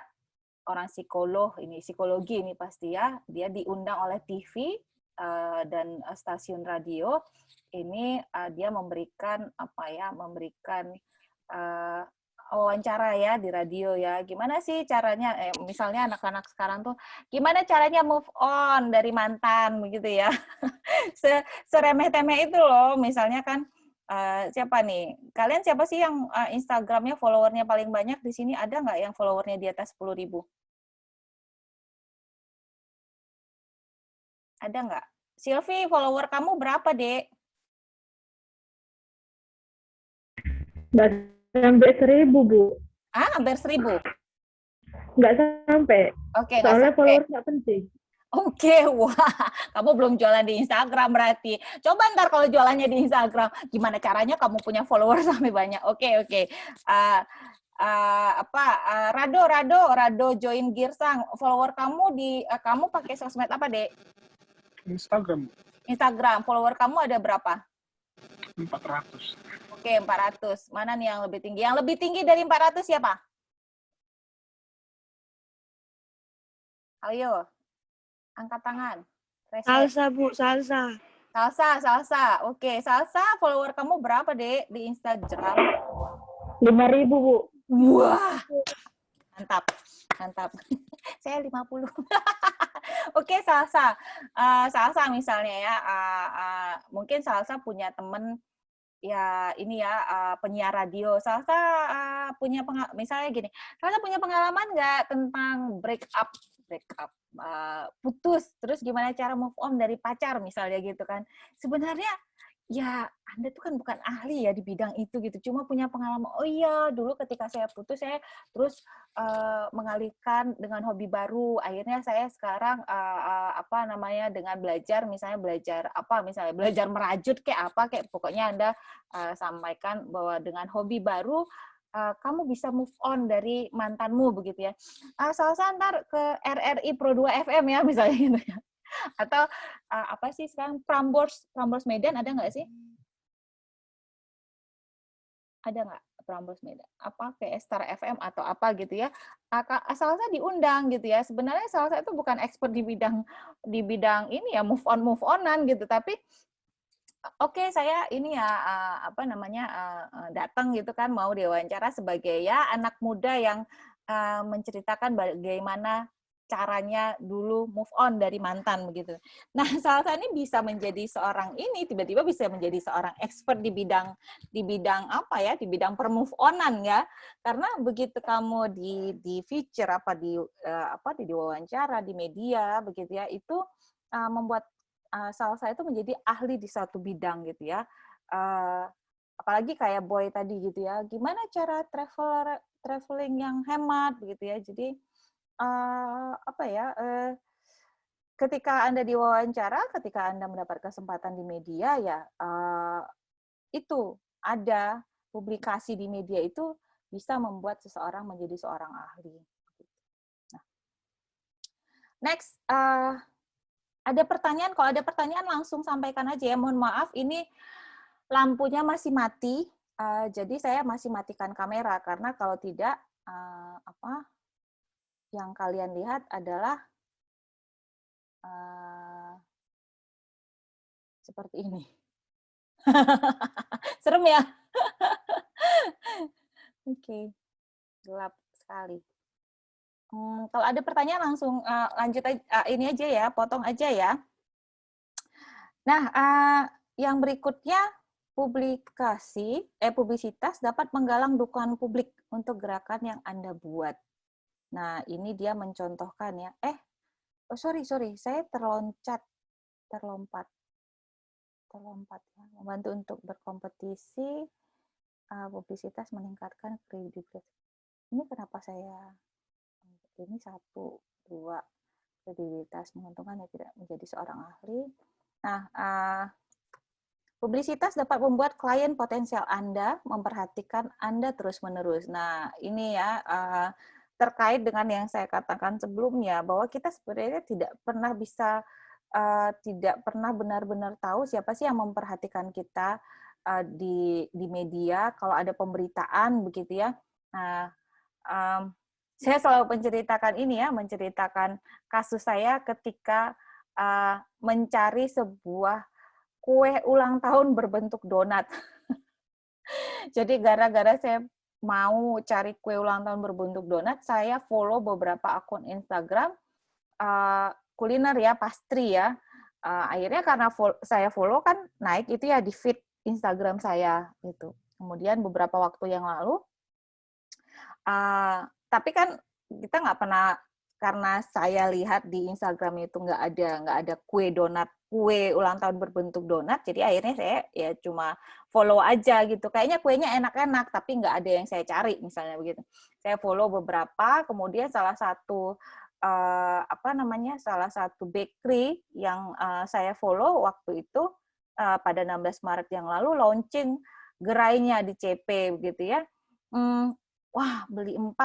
orang psikologi ini pasti ya, dia diundang oleh TV dan stasiun radio ini dia memberikan wawancara ya di radio ya. Gimana sih caranya? Misalnya anak-anak sekarang tuh gimana caranya move on dari mantan begitu ya? Seremeh-temeh itu loh. Misalnya kan siapa nih? Kalian siapa sih yang Instagramnya followernya paling banyak di sini? Ada nggak yang followernya di atas 10.000? Ada nggak? Silvi, follower kamu berapa, Dek? Nggak sampai 1.000, Bu. Hampir 1.000? Nggak sampai. Oke, nggak Soalnya sampai. follower nggak penting. Oke, wah, kamu belum jualan di Instagram berarti. Coba ntar kalau jualannya di Instagram, gimana caranya kamu punya follower sampai banyak? Oke. Rado join Girsang. Follower kamu kamu pakai sosmed apa, Dek? Instagram, Instagram. Follower kamu ada berapa? 400. Oke, 400. Mana nih yang lebih tinggi? Yang lebih tinggi dari 400 siapa? Ayo, angkat tangan. Salsa, Bu, salsa. Salsa. Oke, Salsa, follower kamu berapa, Dek, di Instagram? 5.000, Bu. Wah, mantap. Saya 50. Oke, Salsa. Salsa misalnya ya, mungkin Salsa punya temen ya ini ya penyiar radio. Salsa misalnya gini, Salsa punya pengalaman nggak tentang break up, putus, terus gimana cara move on dari pacar misalnya gitu kan. Sebenarnya ya Anda tuh kan bukan ahli ya di bidang itu gitu, cuma punya pengalaman, oh iya dulu ketika saya putus saya terus mengalihkan dengan hobi baru, akhirnya saya sekarang dengan belajar belajar merajut kayak pokoknya Anda sampaikan bahwa dengan hobi baru kamu bisa move on dari mantanmu begitu ya. Salsa ntar ke RRI Pro 2 FM ya misalnya gitu ya. Atau apa sih sekarang Prambors Medan ada nggak sih? Ada nggak Prambors Medan? Apa kayak Star FM atau apa gitu ya? Salsa diundang gitu ya. Sebenarnya Salsa itu bukan expert di bidang ini ya move onan gitu, tapi oke, saya ini ya datang gitu kan mau diwawancara sebagai ya anak muda yang menceritakan bagaimana caranya dulu move on dari mantan begitu. Nah, Salsa ini bisa menjadi seorang tiba-tiba bisa menjadi seorang expert di bidang apa ya, di bidang per move onan ya. Karena begitu kamu di feature di diwawancara di media begitu ya, itu membuat Salsa itu menjadi ahli di satu bidang gitu ya. Apalagi kayak Boy tadi gitu ya. Gimana cara traveling yang hemat begitu ya. Jadi ketika Anda diwawancara, ketika Anda mendapat kesempatan di media ya itu ada publikasi di media itu bisa membuat seseorang menjadi seorang ahli. Nah. Next, ada pertanyaan? Kalau ada pertanyaan langsung sampaikan aja ya. Mohon maaf, ini lampunya masih mati, jadi saya masih matikan kamera karena kalau tidak yang kalian lihat adalah seperti ini. Serem ya? Oke, gelap sekali. Kalau ada pertanyaan langsung lanjut aja, ini aja ya, potong aja ya. Nah, yang berikutnya publisitas dapat menggalang dukungan publik untuk gerakan yang Anda buat. Nah, ini dia mencontohkan ya. Sorry, saya terlompat ya. Membantu untuk berkompetisi, publisitas meningkatkan kredibilitas. Ini kenapa saya ini 1, 2 kredibilitas menguntungkan ya tidak menjadi seorang ahli. Nah, publisitas dapat membuat klien potensial Anda memperhatikan Anda terus-menerus. Nah, ini ya terkait dengan yang saya katakan sebelumnya bahwa kita sebenarnya tidak pernah benar-benar tahu siapa sih yang memperhatikan kita di media kalau ada pemberitaan begitu ya. Nah, saya selalu menceritakan kasus saya ketika mencari sebuah kue ulang tahun berbentuk donat. Jadi gara-gara saya mau cari kue ulang tahun berbentuk donat, saya follow beberapa akun Instagram kuliner ya, pastry ya. Akhirnya karena saya follow kan naik itu ya di feed Instagram saya gitu. Kemudian beberapa waktu yang lalu, tapi kan kita nggak pernah, karena saya lihat di Instagram itu nggak ada kue donat, kue ulang tahun berbentuk donat, jadi akhirnya saya ya cuma follow aja gitu. Kayaknya kuenya enak-enak, tapi nggak ada yang saya cari, misalnya begitu. Saya follow beberapa, kemudian salah satu salah satu bakery yang saya follow waktu itu pada 16 Maret yang lalu launching gerainya di CP begitu ya. Wah, beli 4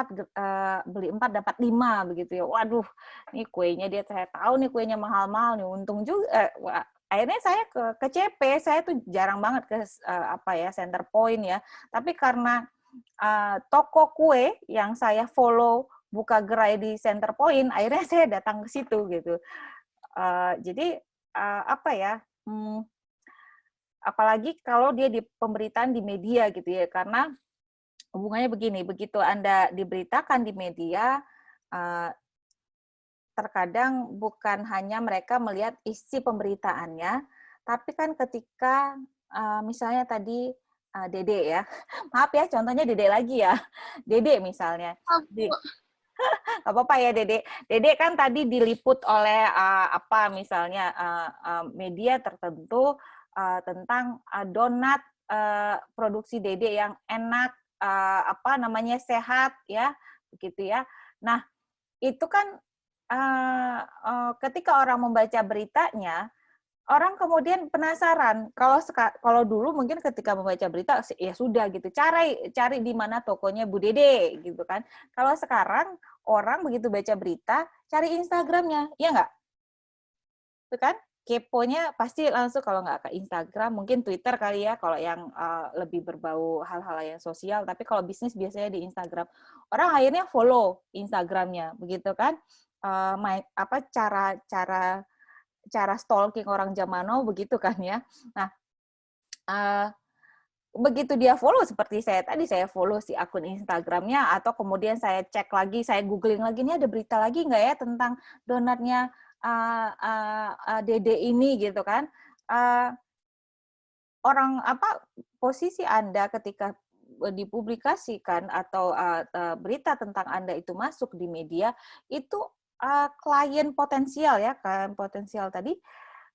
dapat 5 begitu ya. Waduh, ini kuenya saya tahu nih kuenya mahal-mahal nih, untung juga. Akhirnya saya ke CP, saya tuh jarang banget ke Center Point ya. Tapi karena toko kue yang saya follow buka gerai di Center Point, akhirnya saya datang ke situ gitu. Jadi apalagi kalau dia di pemberitaan di media gitu ya, karena hubungannya begini, begitu Anda diberitakan di media, terkadang bukan hanya mereka melihat isi pemberitaannya, tapi kan ketika misalnya tadi Dede ya, maaf ya contohnya Dede lagi ya, Dede misalnya, nggak apa-apa ya Dede. Dede kan tadi diliput oleh misalnya media tertentu tentang donat produksi Dede yang enak, sehat ya, begitu ya. Nah, itu kan ketika orang membaca beritanya, orang kemudian penasaran. Kalau dulu mungkin ketika membaca berita ya sudah gitu, cari di mana tokonya Bu Dede gitu kan. Kalau sekarang orang begitu baca berita, cari Instagramnya, ya nggak? Itu kan? Keponya pasti langsung, kalau nggak ke Instagram, mungkin Twitter kali ya, kalau yang lebih berbau hal-hal yang sosial. Tapi kalau bisnis biasanya di Instagram. Orang akhirnya follow Instagramnya, begitu kan? Cara stalking orang zaman now begitu kan ya. Nah, begitu dia follow, seperti saya tadi, saya follow si akun Instagramnya, atau kemudian saya cek lagi, saya googling lagi, ini ada berita lagi nggak ya tentang donatnya Dede ini gitu kan. Posisi Anda ketika dipublikasikan atau berita tentang Anda itu masuk di media, itu klien potensial ya, klien potensial tadi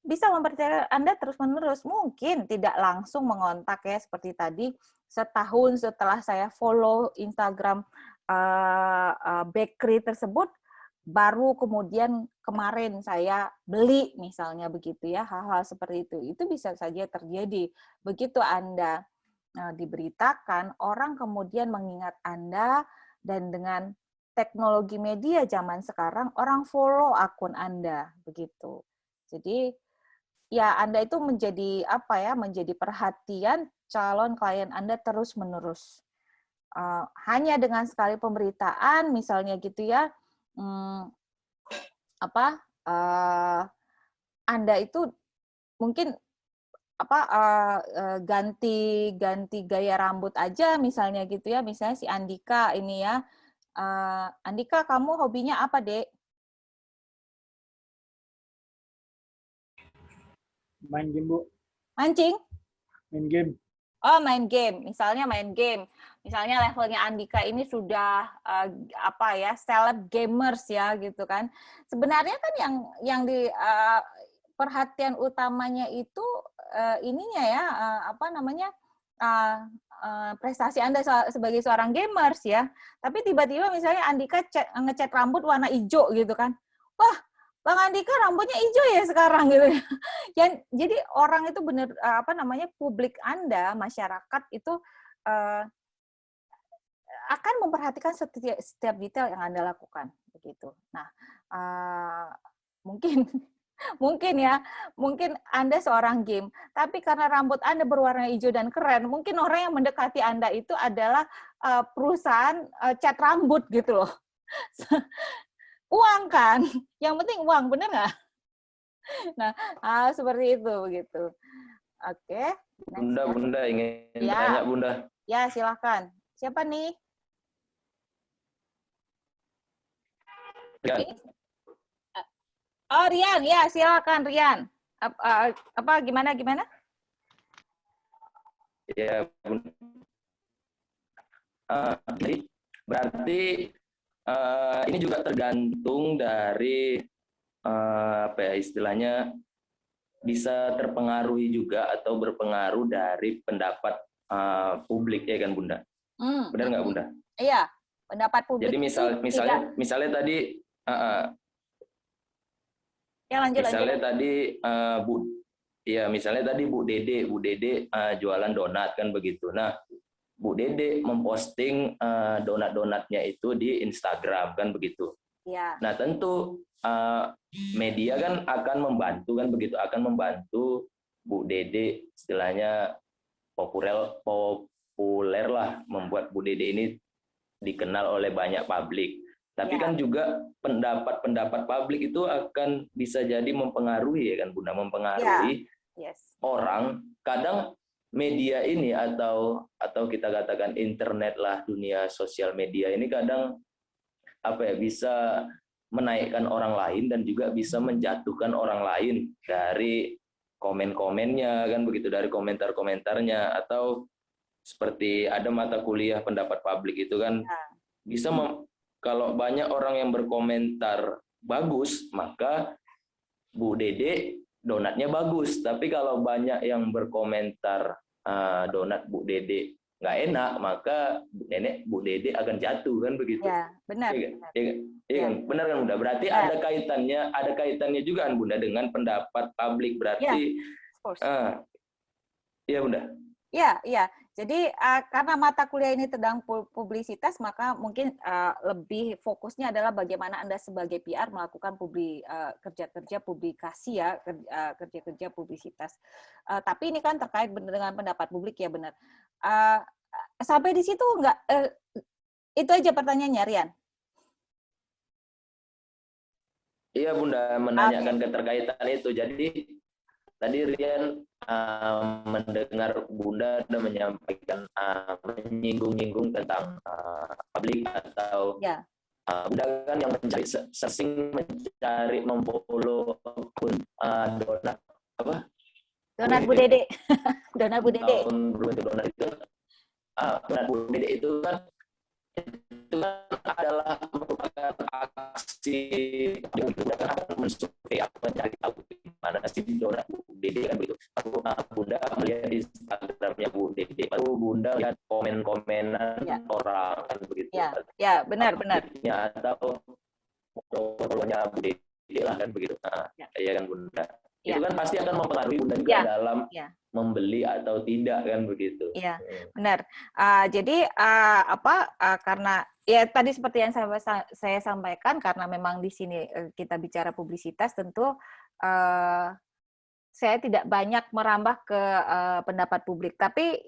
bisa mempercayai Anda terus-menerus. Mungkin tidak langsung mengontak ya, seperti tadi, setahun setelah saya follow Instagram bakery tersebut, baru kemudian kemarin saya beli misalnya begitu ya, hal-hal seperti itu bisa saja terjadi. Begitu Anda diberitakan, orang kemudian mengingat Anda, dan dengan teknologi media zaman sekarang, orang follow akun Anda begitu. Jadi ya Anda itu menjadi menjadi perhatian calon klien Anda terus-menerus. Hanya dengan sekali pemberitaan misalnya gitu ya, Anda itu mungkin ganti gaya rambut aja misalnya gitu ya, misalnya si Andika ini ya, Andika kamu hobinya apa Dek? Main game, Bu. Mancing? Main game. Oh, main game. Misalnya main game. Misalnya levelnya Andika ini sudah seleb gamers ya gitu kan. Sebenarnya kan yang di perhatian utamanya itu ininya ya, prestasi Anda sebagai seorang gamers ya. Tapi tiba-tiba misalnya Andika ngecat rambut warna hijau gitu kan. Wah, Bang Andika rambutnya hijau ya sekarang gitu. Jadi orang itu benar publik Anda, masyarakat itu akan memperhatikan setiap detail yang Anda lakukan begitu. Nah, mungkin Anda seorang game, tapi karena rambut Anda berwarna hijau dan keren, mungkin orang yang mendekati Anda itu adalah perusahaan cat rambut gitu loh. Uang kan, yang penting uang, bener nggak? Nah, seperti itu begitu. Oke. Bunda, Bunda ingin Ya. tanya Bunda. Ya, silakan. Siapa nih? Ya, Oh, Rian. Ya, silakan Rian. Gimana? ya Bunda. Jadi berarti ini juga tergantung dari apa ya istilahnya bisa terpengaruhi juga atau berpengaruh dari pendapat publik ya kan Bunda? Benar nggak Bunda? Iya, pendapat publik. Jadi misalnya tadi Ya, lanjut. tadi misalnya tadi Bu Dede jualan donat kan begitu. Nah, Bu Dede memposting donat-donatnya itu di Instagram kan begitu. Ya. Nah, tentu media kan akan membantu Bu Dede istilahnya populer lah, membuat Bu Dede ini dikenal oleh banyak publik. Tapi kan juga pendapat publik itu akan bisa jadi mempengaruhi ya kan Bunda, mempengaruhi orang. Kadang media ini atau kita katakan internet lah, dunia sosial media ini kadang bisa menaikkan orang lain dan juga bisa menjatuhkan orang lain dari komen-komennya kan begitu, dari komentar-komentarnya, atau seperti ada mata kuliah pendapat publik itu kan bisa kalau banyak orang yang berkomentar bagus, maka Bu Dede donatnya bagus. Tapi kalau banyak yang berkomentar donat Bu Dede nggak enak, maka Bu Dede akan jatuh kan begitu. Ya, benar. Iya kan, benar kan Bunda. Berarti ada kaitannya juga kan Bunda dengan pendapat publik. Berarti iya Bunda. Iya. Jadi karena mata kuliah ini tentang publisitas, maka mungkin lebih fokusnya adalah bagaimana Anda sebagai PR melakukan kerja-kerja publikasi ya, kerja-kerja publisitas. Tapi ini kan terkait dengan pendapat publik ya, benar. Sampai di situ enggak? Itu aja pertanyaannya, Rian. Iya Bunda, menanyakan keterkaitan itu. Jadi tadi Rian mendengar Bunda dan menyampaikan menyinggung-nyinggung tentang publik atau Bunda kan yang mencari mencari memfollow akun donat apa? Donat Bu Dede. Donat Bu Dede. Donat itu donat Bu Dede itu kan adalah merupakan aksi yang digunakan untuk mensurvei atau mencari tahu mana sih donat Bu Dede kan begitu. Bunda melihat di Instagramnya Bu Dede, lalu Bunda lihat komen-komenan orang kan begitu. Ya, benar. Atau fotonya Bu Dede lah kan begitu. Ya kan Bunda. Itu kan pasti akan mempengaruhi Bunda juga dalam membeli atau tidak kan begitu. Iya, benar. Jadi karena ya tadi seperti yang saya sampaikan, karena memang di sini kita bicara publisitas, tentu saya tidak banyak merambah ke pendapat publik. Tapi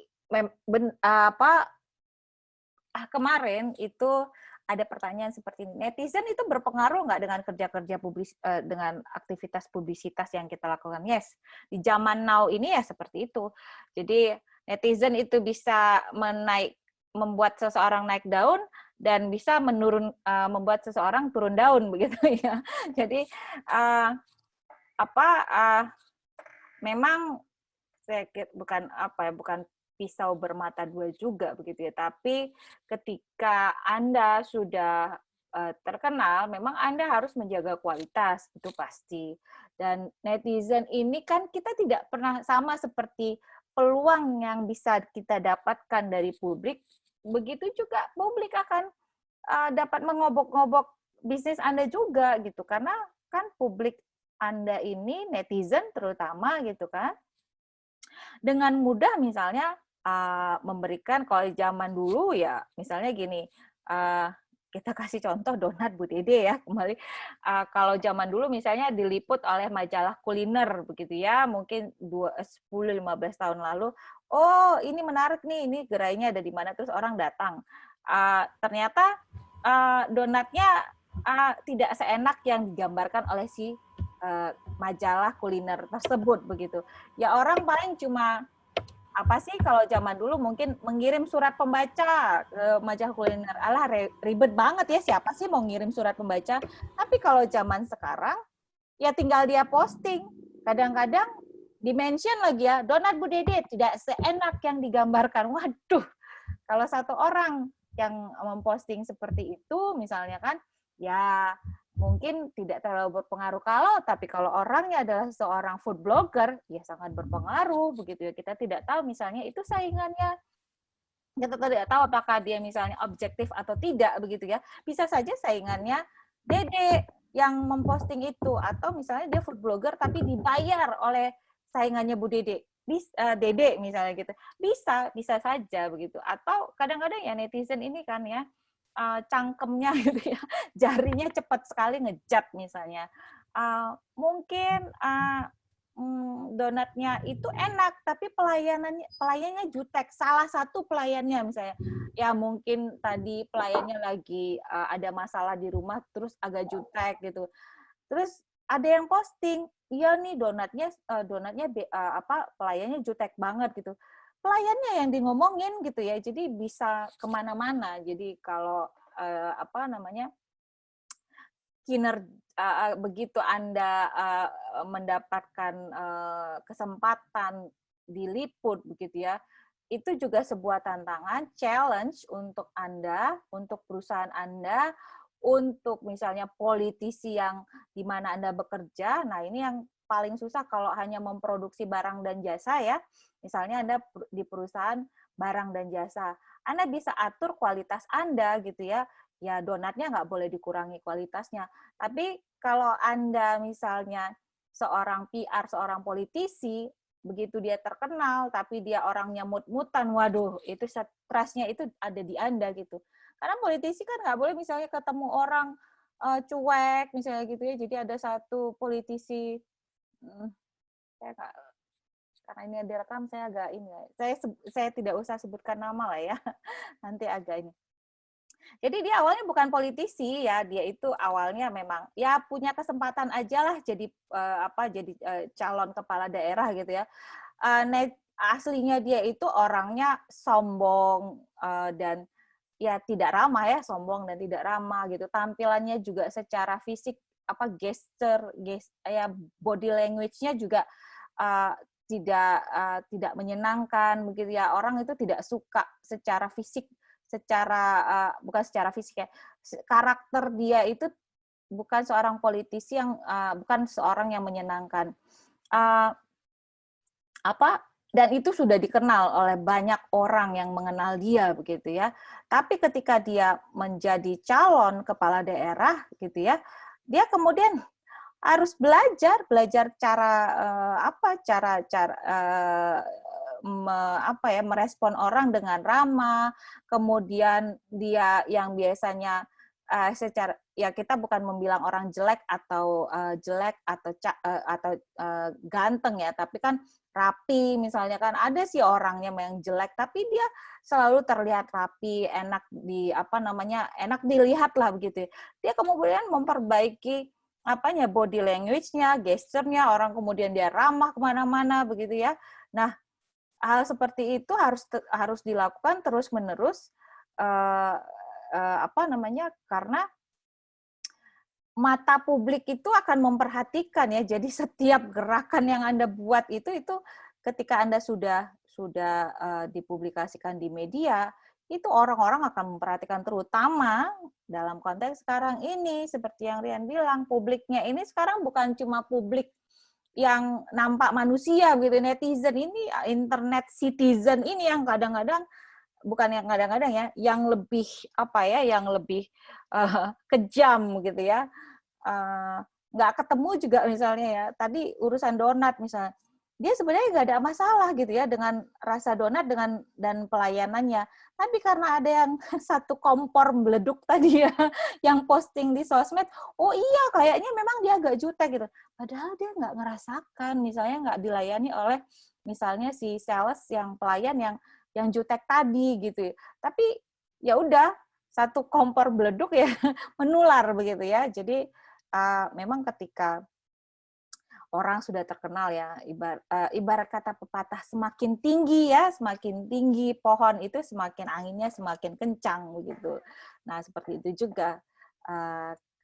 kemarin itu ada pertanyaan seperti ini, netizen itu berpengaruh nggak dengan kerja-kerja dengan aktivitas publisitas yang kita lakukan? Yes, di zaman now ini ya seperti itu. Jadi netizen itu bisa membuat seseorang naik daun dan bisa membuat seseorang turun daun begitu ya. Jadi memang saya bukan pisau bermata dua juga begitu ya, tapi ketika Anda sudah terkenal, memang Anda harus menjaga kualitas, itu pasti. Dan netizen ini kan kita tidak pernah sama seperti peluang yang bisa kita dapatkan dari publik, begitu juga publik akan dapat mengobok-ngobok bisnis Anda juga gitu, karena kan publik Anda ini netizen terutama gitu kan, dengan mudah misalnya memberikan, kalau zaman dulu ya misalnya gini, kita kasih contoh donat Bu Dede ya kembali, kalau zaman dulu misalnya diliput oleh majalah kuliner begitu ya, mungkin 10-15 tahun lalu, oh ini menarik nih, ini gerainya ada di mana, terus orang datang, ternyata donatnya tidak seenak yang digambarkan oleh si majalah kuliner tersebut begitu. Ya orang paling cuma apa sih kalau zaman dulu mungkin mengirim surat pembaca ke majalah kuliner. Alah ribet banget ya, siapa sih mau ngirim surat pembaca? Tapi kalau zaman sekarang ya tinggal dia posting. Kadang-kadang di-mention lagi ya, donat Bu Dede tidak seenak yang digambarkan. Waduh, kalau satu orang yang memposting seperti itu misalnya kan, ya mungkin tidak terlalu berpengaruh tapi kalau orangnya adalah seorang food blogger, ya sangat berpengaruh begitu ya. Kita tidak tahu misalnya itu saingannya, kita tidak tahu apakah dia misalnya objektif atau tidak begitu ya. Bisa saja saingannya Dede yang memposting itu, atau misalnya dia food blogger tapi dibayar oleh saingannya Bu Dede. Dede misalnya gitu. Bisa saja begitu. Atau kadang-kadang ya netizen ini kan ya, cangkemnya gitu ya, jarinya cepat sekali ngejat misalnya. Mungkin donatnya itu enak, tapi pelayannya jutek. Salah satu pelayannya misalnya, ya mungkin tadi pelayannya lagi ada masalah di rumah, terus agak jutek gitu. Terus ada yang posting, iya nih donatnya pelayannya jutek banget gitu. Pelayannya yang ngomongin gitu ya, jadi bisa kemana-mana. Jadi kalau begitu Anda mendapatkan kesempatan diliput begitu ya, itu juga sebuah tantangan, challenge untuk Anda, untuk perusahaan Anda, untuk misalnya politisi yang di mana Anda bekerja. Nah ini yang paling susah kalau hanya memproduksi barang dan jasa ya. Misalnya Anda di perusahaan barang dan jasa, Anda bisa atur kualitas Anda gitu ya. Ya donatnya nggak boleh dikurangi kualitasnya. Tapi kalau Anda misalnya seorang PR, seorang politisi, begitu dia terkenal, tapi dia orangnya mut-mutan, waduh, itu stresnya itu ada di Anda gitu. Karena politisi kan nggak boleh misalnya ketemu orang cuek, misalnya gitu ya. Jadi ada satu politisi, karena ini ada rekam, saya agak ini ya. Saya tidak usah sebutkan nama lah ya, nanti agak ini. Jadi dia awalnya bukan politisi ya, dia itu awalnya memang ya punya kesempatan aja lah jadi calon kepala daerah gitu ya. Aslinya dia itu orangnya sombong dan ya tidak ramah ya, sombong dan tidak ramah gitu. Tampilannya juga secara fisik gesture ya body language-nya juga tidak menyenangkan begitu ya. Orang itu tidak suka secara fisik, bukan secara fisik ya, karakter dia itu bukan seorang politisi yang bukan seorang yang menyenangkan. Dan itu sudah dikenal oleh banyak orang yang mengenal dia begitu ya. Tapi ketika dia menjadi calon kepala daerah gitu ya, dia kemudian harus belajar cara merespon orang dengan ramah. Kemudian dia yang biasanya kita bukan membilang orang jelek atau ganteng ya, tapi kan rapi misalnya kan. Ada sih orangnya yang jelek tapi dia selalu terlihat rapi, enak enak dilihat lah begitu. Dia kemudian memperbaiki body language-nya, gesturnya, orang kemudian dia ramah kemana-mana begitu ya. Nah, hal seperti itu harus dilakukan terus-menerus karena mata publik itu akan memperhatikan ya. Jadi setiap gerakan yang Anda buat itu ketika Anda sudah dipublikasikan di media, itu orang-orang akan memperhatikan, terutama dalam konteks sekarang ini seperti yang Rian bilang, publiknya ini sekarang bukan cuma publik yang nampak manusia gitu, netizen ini, internet citizen ini yang kadang-kadang bukan yang kadang-kadang ya, yang lebih yang lebih kejam gitu ya. Nggak ketemu juga misalnya ya, tadi urusan donat misalnya, dia sebenarnya nggak ada masalah gitu ya dengan rasa donat dan pelayanannya. Tapi karena ada yang satu kompor meleduk tadi ya, yang posting di sosmed, oh iya kayaknya memang dia agak jutek gitu. Padahal dia nggak ngerasakan, misalnya nggak dilayani oleh misalnya si sales yang pelayan yang jutek tadi gitu. Tapi ya udah, satu kompor meleduk ya menular begitu ya. Jadi memang ketika orang sudah terkenal ya, ibarat kata pepatah, semakin tinggi ya, semakin tinggi pohon itu semakin anginnya semakin kencang begitu. Nah seperti itu juga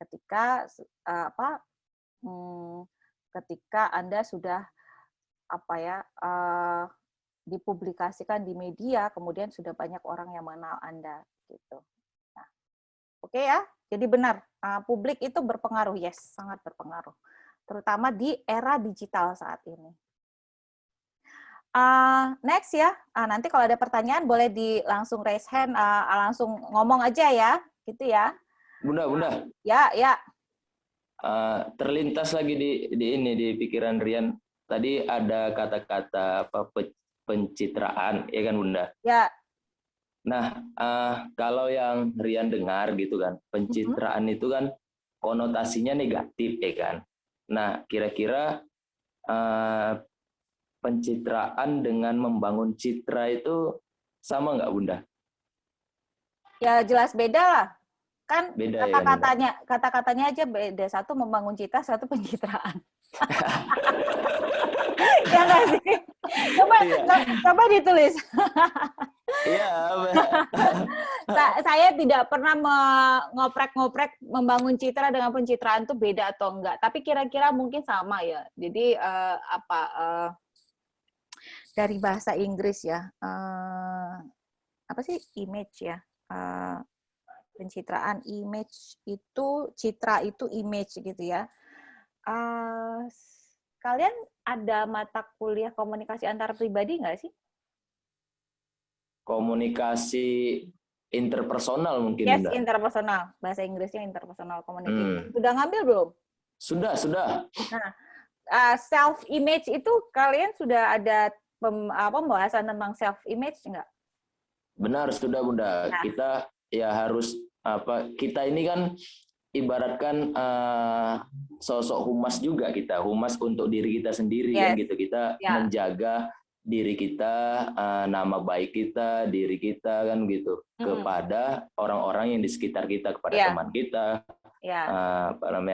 ketika ketika Anda sudah dipublikasikan di media, kemudian sudah banyak orang yang mengenal Anda gitu. Nah, oke ya, jadi benar publik itu berpengaruh, yes, sangat berpengaruh. Terutama di era digital saat ini. Next ya, nanti kalau ada pertanyaan boleh langsung raise hand, langsung ngomong aja ya, gitu ya. Bunda. Ya. Terlintas lagi di pikiran Rian. Tadi ada kata-kata pencitraan, ya kan Bunda? Ya. Nah, kalau yang Rian dengar gitu kan, pencitraan itu kan konotasinya negatif, ya kan? Nah, kira-kira pencitraan dengan membangun citra itu sama nggak, Bunda? Ya jelas beda lah. Kan beda, kata-katanya aja beda. Satu membangun citra, satu pencitraan. Ya nggak sih? Coba ditulis. Iya. Saya tidak pernah ngoprek-ngoprek membangun citra dengan pencitraan itu beda atau enggak. Tapi kira-kira mungkin sama ya. Jadi dari bahasa Inggris ya, apa sih image ya? Pencitraan, image itu, citra itu image gitu ya. Kalian ada mata kuliah komunikasi antar pribadi nggak sih? Komunikasi interpersonal mungkin. Yes, Bunda. interpersonal. Bahasa Inggrisnya interpersonal communication. Sudah ngambil belum? Sudah. Nah, self-image itu kalian sudah ada pembahasan tentang self-image nggak? Benar, sudah Bunda. Nah. Kita ya harus kita ini kan ibaratkan sosok humas juga kita, humas untuk diri kita sendiri kan gitu. Kita menjaga diri kita, nama baik kita, diri kita kan gitu kepada orang-orang yang di sekitar kita, kepada teman kita,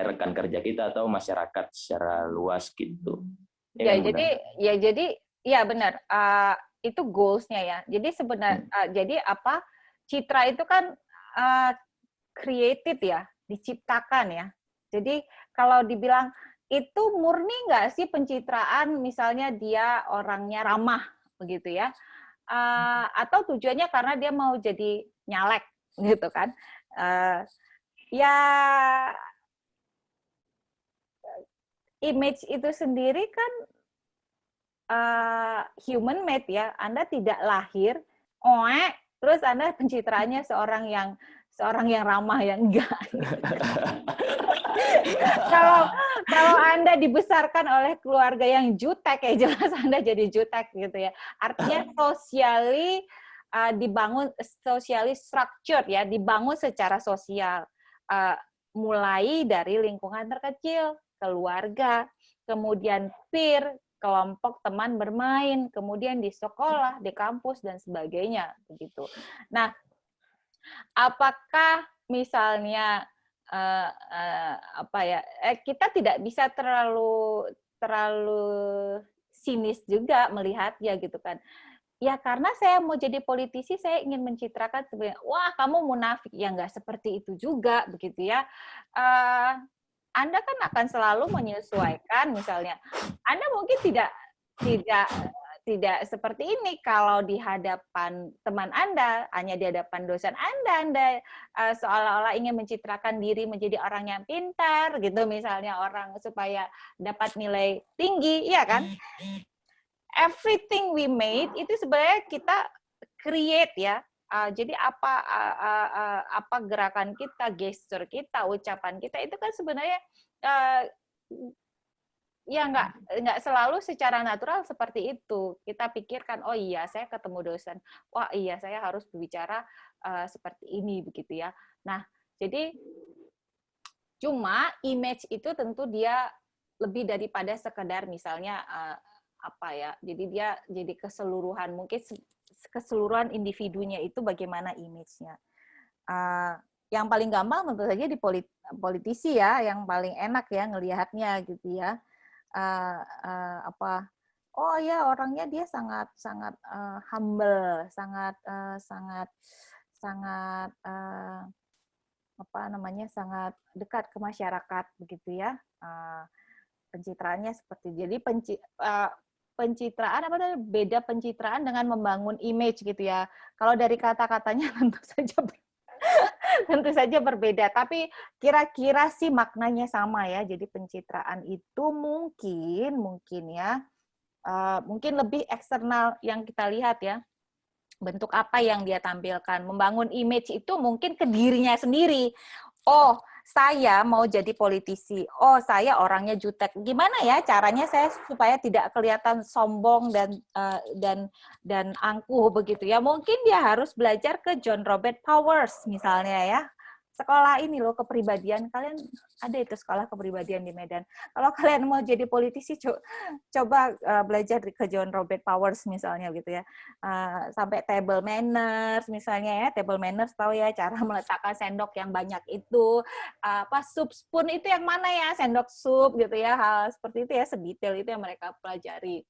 rekan kerja kita atau masyarakat secara luas gitu. Jadi benar. Itu goals-nya ya. Jadi sebenarnya citra itu kan created ya, diciptakan ya. Jadi kalau dibilang itu murni nggak sih pencitraan, misalnya dia orangnya ramah begitu ya, atau tujuannya karena dia mau jadi nyalek gitu kan? Image itu sendiri kan human made ya. Anda tidak lahir, terus Anda pencitraannya seorang yang ramah, yang enggak. Kalau Anda dibesarkan oleh keluarga yang jutek, ya jelas Anda jadi jutek gitu ya. Artinya dibangun socially structured ya, dibangun secara sosial. Mulai dari lingkungan terkecil, keluarga, kemudian peer, kelompok teman bermain, kemudian di sekolah, di kampus dan sebagainya begitu. Nah, apakah misalnya kita tidak bisa terlalu sinis juga melihatnya gitu kan? Ya karena saya mau jadi politisi, saya ingin mencitrakan sebenarnya, wah kamu munafik, ya nggak seperti itu juga begitu ya. Anda kan akan selalu menyesuaikan, misalnya Anda mungkin tidak seperti ini kalau di hadapan teman Anda, hanya di hadapan dosen Anda seolah-olah ingin mencitrakan diri menjadi orang yang pintar gitu, misalnya orang supaya dapat nilai tinggi, iya kan? Everything we made itu sebenarnya kita create ya. Jadi apa gerakan kita, gestur kita, ucapan kita itu kan sebenarnya ya nggak selalu secara natural seperti itu. Kita pikirkan, oh iya saya ketemu dosen, wah iya saya harus berbicara seperti ini begitu ya. Nah jadi cuma image itu tentu dia lebih daripada sekedar misalnya jadi dia jadi keseluruhan, mungkin keseluruhan individunya itu bagaimana image-nya. Yang paling gampang tentu saja di politisi ya, yang paling enak ya ngelihatnya gitu ya. apa, oh ya orangnya dia sangat humble, sangat apa namanya, sangat dekat ke masyarakat begitu ya. Pencitraannya seperti jadi pencitraan apa namanya, beda pencitraan dengan membangun image gitu ya. Kalau dari kata-katanya tentu saja berbeda, tapi kira-kira sih maknanya sama ya. Jadi pencitraan itu mungkin ya, mungkin lebih eksternal yang kita lihat ya. Bentuk apa yang dia tampilkan. Membangun image itu mungkin ke dirinya sendiri. Oh, saya mau jadi politisi. Oh, saya orangnya jutek. Gimana ya caranya saya supaya tidak kelihatan sombong dan angkuh begitu ya? Mungkin dia harus belajar ke John Robert Powers misalnya ya. Sekolah ini loh kepribadian, kalian ada itu sekolah kepribadian di Medan. Kalau kalian mau jadi politisi, coba belajar ke John Robert Powers misalnya gitu ya. Sampai table manners misalnya ya, table manners tahu ya cara meletakkan sendok yang banyak itu, apa soup spoon itu yang mana ya, sendok sup gitu ya, hal seperti itu ya, sedetail itu yang mereka pelajari.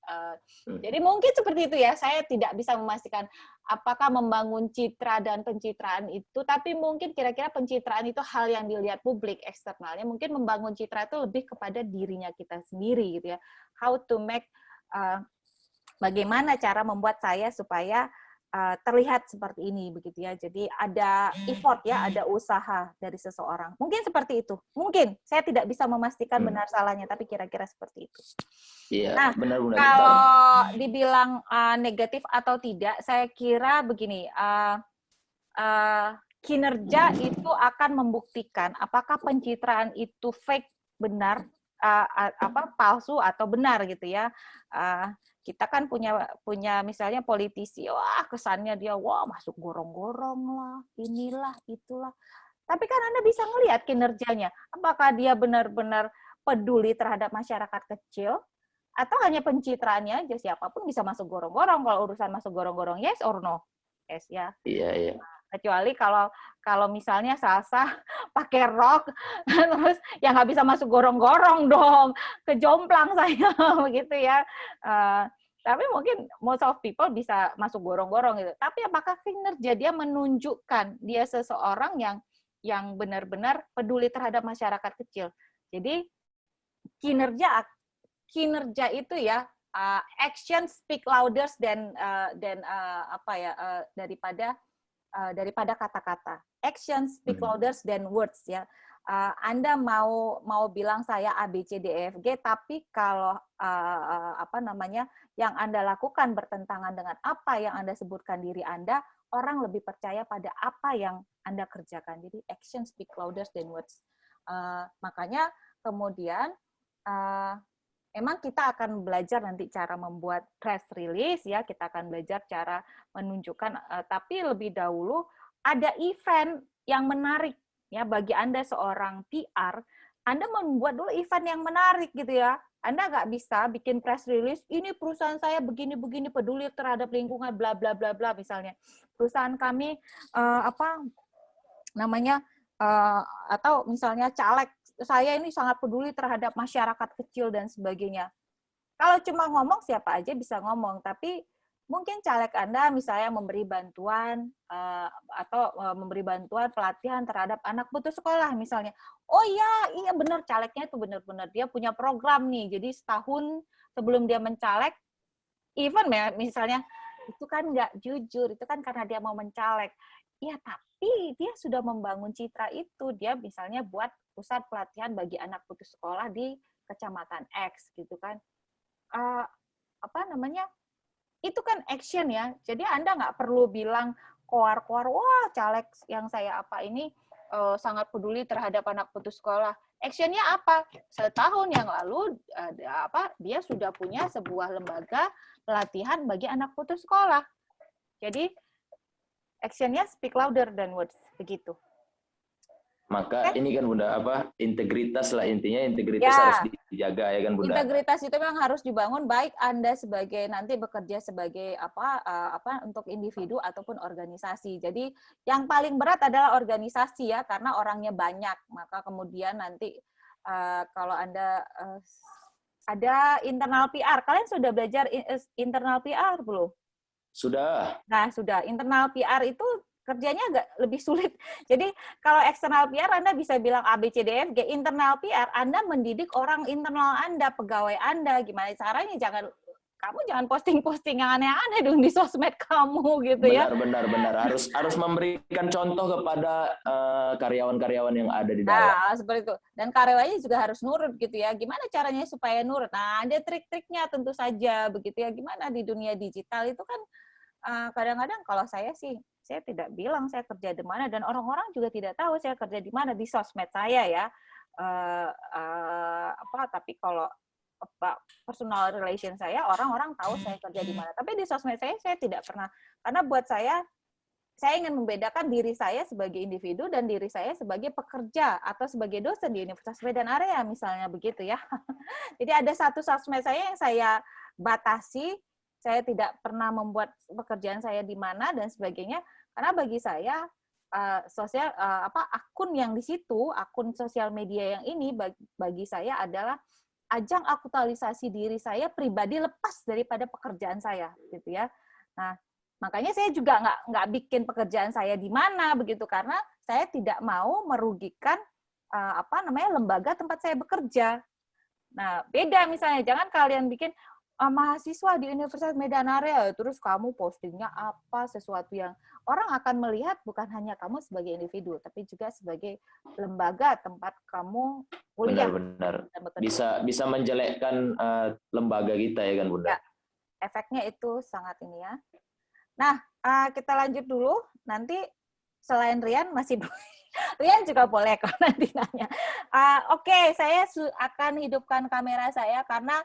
Jadi mungkin seperti itu ya, saya tidak bisa memastikan apakah membangun citra dan pencitraan itu, tapi mungkin kira-kira pencitraan itu hal yang dilihat publik eksternalnya, mungkin membangun citra itu lebih kepada dirinya kita sendiri gitu ya. How to make, bagaimana cara membuat saya supaya terlihat seperti ini begitu ya. Jadi ada effort ya, ada usaha dari seseorang. Mungkin seperti itu. Mungkin saya tidak bisa memastikan benar salahnya, tapi kira-kira seperti itu. Iya, nah, benar-benar. Kalau dibilang negatif atau tidak, saya kira begini. Kinerja itu akan membuktikan apakah pencitraan itu fake, benar, palsu atau benar gitu ya. Kita kan punya misalnya politisi, wah kesannya dia wah masuk gorong-gorong lah, inilah itulah. Tapi kan Anda bisa ngelihat kinerjanya, apakah dia benar-benar peduli terhadap masyarakat kecil atau hanya pencitraannya aja. Siapapun bisa masuk gorong-gorong, kalau urusan masuk gorong-gorong yes or no. Yes ya. Iya. Kecuali kalau misalnya Salsa pakai rok terus ya nggak bisa masuk gorong-gorong dong, kejomplang saya begitu ya. Tapi mungkin most of people bisa masuk gorong-gorong gitu. Tapi apakah kinerja dia menunjukkan dia seseorang yang benar-benar peduli terhadap masyarakat kecil. Jadi kinerja itu ya, action speak louder daripada kata-kata. Action speak louder than words ya. Anda mau bilang saya A B C D E F G, tapi kalau yang Anda lakukan bertentangan dengan apa yang Anda sebutkan diri Anda, orang lebih percaya pada apa yang Anda kerjakan. Jadi action speak louder than words. Makanya kemudian emang kita akan belajar nanti cara membuat press release ya, kita akan belajar cara menunjukkan, tapi lebih dahulu ada event yang menarik ya bagi Anda seorang PR. Anda membuat dulu event yang menarik gitu ya. Anda nggak bisa bikin press release, ini perusahaan saya begini-begini peduli terhadap lingkungan bla bla bla bla misalnya. Perusahaan kami atau misalnya caleg saya ini sangat peduli terhadap masyarakat kecil dan sebagainya. Kalau cuma ngomong siapa aja bisa ngomong, tapi mungkin caleg Anda misalnya memberi bantuan memberi bantuan pelatihan terhadap anak putus sekolah misalnya. Oh iya benar, calegnya itu benar-benar dia punya program nih. Jadi setahun sebelum dia mencaleg, even ya misalnya itu kan nggak jujur, itu kan karena dia mau mencaleg. Ya tapi dia sudah membangun citra itu. Dia misalnya buat pusat pelatihan bagi anak putus sekolah di kecamatan X gitu kan. Itu kan action ya. Jadi Anda nggak perlu bilang koar-koar, wah caleg yang saya ini sangat peduli terhadap anak putus sekolah. Actionnya apa? Setahun yang lalu dia sudah punya sebuah lembaga pelatihan bagi anak putus sekolah. Jadi actionnya speak louder than words, begitu. Maka ini kan Bunda integritas lah, intinya integritas harus dijaga ya kan Bunda. Integritas itu memang harus dibangun, baik Anda sebagai nanti bekerja sebagai untuk individu ataupun organisasi. Jadi yang paling berat adalah organisasi ya, karena orangnya banyak. Maka kemudian nanti kalau Anda ada internal PR. Kalian sudah belajar internal PR belum? Sudah. Nah, sudah. Internal PR itu kerjanya agak lebih sulit. Jadi, kalau eksternal PR Anda bisa bilang A, B, C, D, F, G. Internal PR, Anda mendidik orang internal Anda, pegawai Anda. Gimana caranya? Kamu jangan posting-posting yang aneh-aneh dong di sosmed kamu, gitu ya. Benar. Harus memberikan contoh kepada karyawan-karyawan yang ada di dalam. Nah, seperti itu. Dan karyawannya juga harus nurut, gitu ya. Gimana caranya supaya nurut? Nah, ada trik-triknya tentu saja, begitu ya. Gimana di dunia digital itu kan, kadang-kadang kalau saya sih, saya tidak bilang saya kerja di mana, dan orang-orang juga tidak tahu saya kerja di mana di sosmed saya ya. Tapi kalau personal relation saya, orang-orang tahu saya kerja di mana. Tapi di sosmed saya tidak pernah. Karena buat saya ingin membedakan diri saya sebagai individu dan diri saya sebagai pekerja atau sebagai dosen di Universitas Medan Area, misalnya begitu ya. Jadi ada satu sosmed saya yang saya batasi. Saya tidak pernah membuat pekerjaan saya di mana dan sebagainya, karena bagi saya akun yang di situ, akun sosial media yang ini bagi saya adalah ajang aktualisasi diri saya pribadi lepas daripada pekerjaan saya, gitu ya. Nah, makanya saya juga nggak bikin pekerjaan saya di mana begitu, karena saya tidak mau merugikan lembaga tempat saya bekerja. Nah, beda misalnya, jangan kalian bikin mahasiswa di Universitas Medan Area, terus kamu postingnya apa, sesuatu yang orang akan melihat bukan hanya kamu sebagai individu, tapi juga sebagai lembaga tempat kamu kuliah. Benar. Bisa menjelekkan lembaga kita ya kan, Bunda? Ya, efeknya itu sangat ini ya. Nah, kita lanjut dulu. Nanti selain Rian masih Rian juga boleh kalau nanti nanya. Oke, saya akan hidupkan kamera saya karena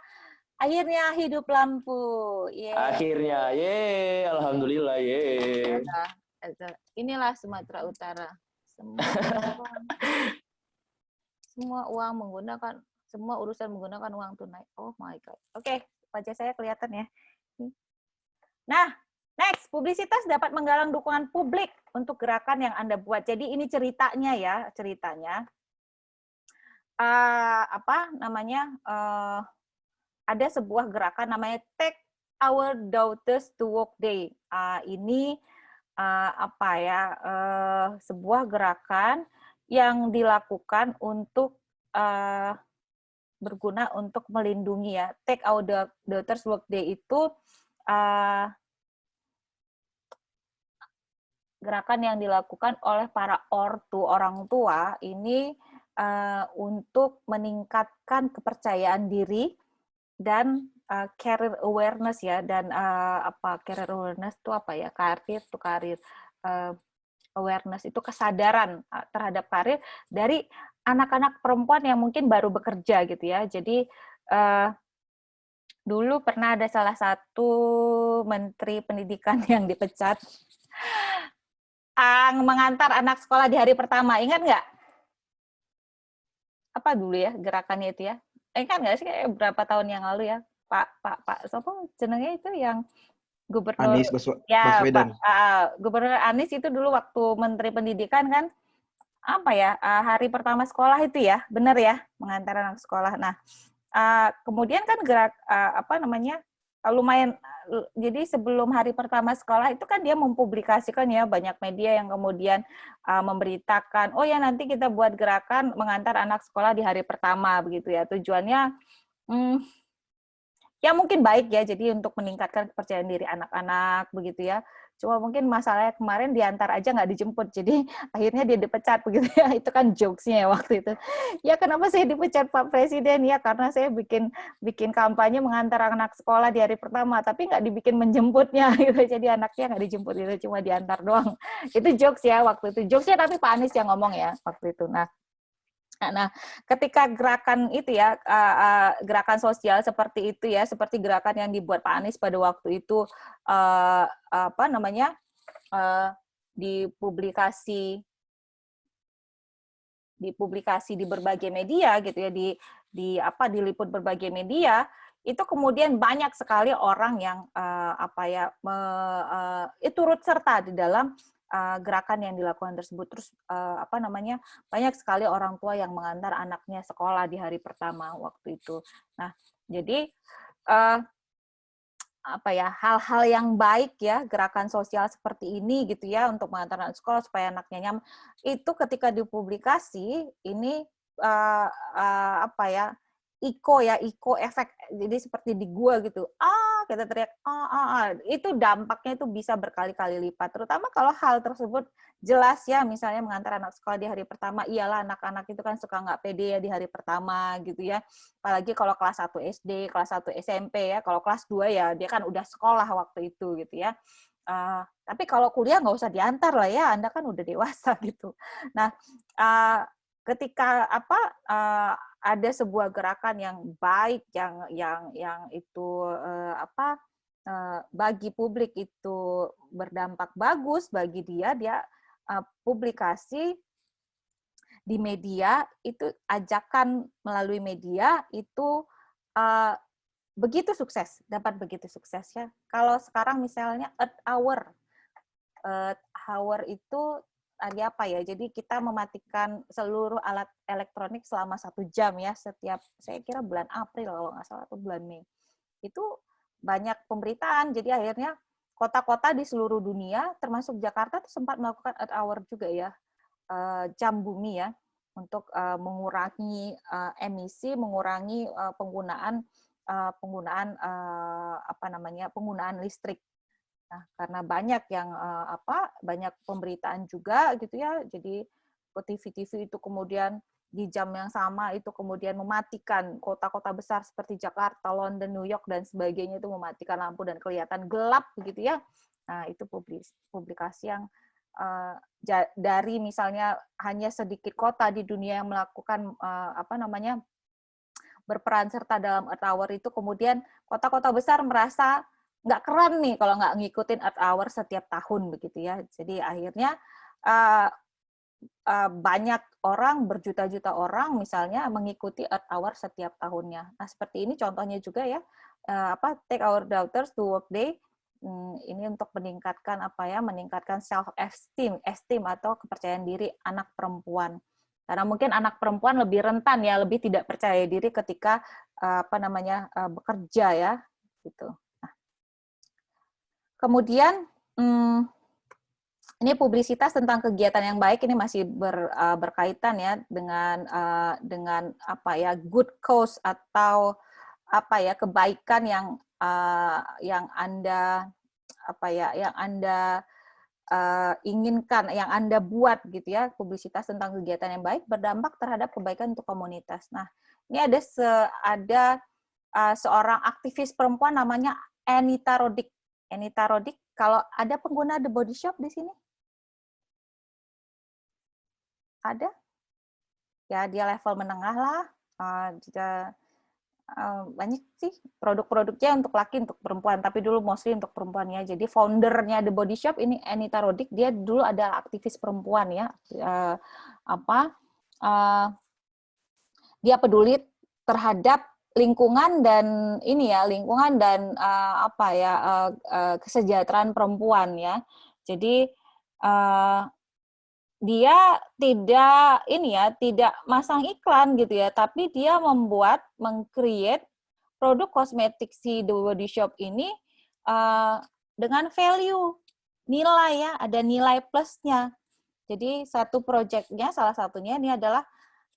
akhirnya hidup lampu. Yeah. Akhirnya, alhamdulillah, Inilah Sumatera Utara. Semua urusan menggunakan uang tunai. Oh my God. Oke, wajah saya kelihatan ya. Nah, next, publisitas dapat menggalang dukungan publik untuk gerakan yang Anda buat. Jadi ini ceritanya ya, ada sebuah gerakan namanya Take Our Daughters to Work Day. Ini sebuah gerakan yang dilakukan untuk berguna untuk melindungi ya. Take Our Daughters Work Day itu gerakan yang dilakukan oleh para orang tua ini untuk meningkatkan kepercayaan diri dan career awareness ya, dan career awareness itu apa ya, karir awareness itu kesadaran terhadap karir dari anak-anak perempuan yang mungkin baru bekerja gitu ya. Jadi dulu pernah ada salah satu menteri pendidikan yang dipecat mengantar anak sekolah di hari pertama, ingat nggak? Apa dulu ya gerakannya itu ya? Kan nggak sih, kayak berapa tahun yang lalu ya, Pak Sopo jenengnya itu yang Gubernur Anies Baswedan. Gubernur Anies itu dulu waktu Menteri Pendidikan kan hari pertama sekolah itu ya, benar ya, mengantar anak sekolah. Nah, kemudian kan lumayan, jadi sebelum hari pertama sekolah itu kan dia mempublikasikan ya, banyak media yang kemudian memberitakan, oh ya nanti kita buat gerakan mengantar anak sekolah di hari pertama begitu ya. Tujuannya ya mungkin baik ya, jadi untuk meningkatkan kepercayaan diri anak-anak begitu ya. Cuma mungkin masalahnya kemarin diantar aja nggak dijemput, jadi akhirnya dia dipecat begitu ya. Itu kan jokesnya ya waktu itu. Ya kenapa saya dipecat Pak Presiden? Ya karena saya bikin kampanye mengantar anak sekolah di hari pertama, tapi nggak dibikin menjemputnya gitu. Jadi anaknya nggak dijemput gitu, cuma diantar doang. Itu jokes ya waktu itu. Jokesnya tapi Pak Anies yang ngomong ya waktu itu. Nah, ketika gerakan itu ya, gerakan sosial seperti itu ya, seperti gerakan yang dibuat Pak Anies pada waktu itu, dipublikasi di berbagai media gitu ya, diliput berbagai media, itu kemudian banyak sekali orang yang turut serta di dalam gerakan yang dilakukan tersebut. Terus banyak sekali orang tua yang mengantar anaknya sekolah di hari pertama waktu itu. Nah, Jadi apa ya, hal-hal yang baik ya, gerakan sosial seperti ini gitu ya untuk mengantar anak sekolah supaya anaknya nyaman, itu ketika dipublikasi ini apa ya, iko efek, jadi seperti di gua gitu, kita teriak itu dampaknya itu bisa berkali-kali lipat, terutama kalau hal tersebut jelas ya, misalnya mengantar anak sekolah di hari pertama, iyalah anak-anak itu kan suka nggak pede ya di hari pertama gitu ya, apalagi kalau kelas 1 SD, kelas 1 SMP ya, kalau kelas 2 ya dia kan udah sekolah waktu itu gitu ya. Tapi kalau kuliah nggak usah diantar lah ya, Anda kan udah dewasa gitu. Nah, ketika ada sebuah gerakan yang baik, yang itu bagi publik itu berdampak bagus bagi dia publikasi di media, itu ajakan melalui media itu begitu sukses, dapat begitu sukses ya. Kalau sekarang misalnya Earth Hour itu ada apa ya? Jadi kita mematikan seluruh alat elektronik selama 1 jam ya, setiap, saya kira bulan April kalau nggak salah, atau bulan Mei. Itu banyak pemberitaan, jadi akhirnya kota-kota di seluruh dunia, termasuk Jakarta, tuh sempat melakukan Earth Hour juga ya, jam bumi ya, untuk mengurangi emisi, mengurangi penggunaan listrik. Nah, karena banyak yang banyak pemberitaan juga gitu ya, jadi TV itu kemudian di jam yang sama itu kemudian mematikan kota-kota besar seperti Jakarta, London, New York dan sebagainya, itu mematikan lampu dan kelihatan gelap begitu ya. Nah, itu publikasi yang dari misalnya hanya sedikit kota di dunia yang melakukan berperan serta dalam Earth Hour itu, kemudian kota-kota besar merasa nggak keren nih kalau nggak ngikutin Earth Hour setiap tahun begitu ya. Jadi akhirnya banyak orang, berjuta-juta orang misalnya mengikuti Earth Hour setiap tahunnya. Nah, seperti ini contohnya juga ya, Take Our Daughters to Work Day, ini untuk meningkatkan meningkatkan self-esteem atau kepercayaan diri anak perempuan. Karena mungkin anak perempuan lebih rentan ya, lebih tidak percaya diri ketika bekerja ya, gitu. Nah, kemudian ini publisitas tentang kegiatan yang baik, ini masih berkaitan ya dengan good cause atau kebaikan yang Anda inginkan, yang Anda buat gitu ya. Publisitas tentang kegiatan yang baik berdampak terhadap kebaikan untuk komunitas. Nah, ini ada seorang aktivis perempuan namanya Anita Roddick. Anita Roddick, kalau ada pengguna The Body Shop di sini? Ada? Ya, dia level menengah lah. Banyak sih produk-produknya untuk laki, untuk perempuan, tapi dulu mostly untuk perempuan ya. Jadi foundernya The Body Shop ini Anita Roddick, dia dulu adalah aktivis perempuan ya. Dia peduli terhadap lingkungan dan kesejahteraan perempuan ya. Jadi dia tidak masang iklan gitu ya, tapi dia meng-create produk kosmetik si The Body Shop ini dengan value, nilai ya, ada nilai plusnya. Jadi satu proyeknya, salah satunya ini adalah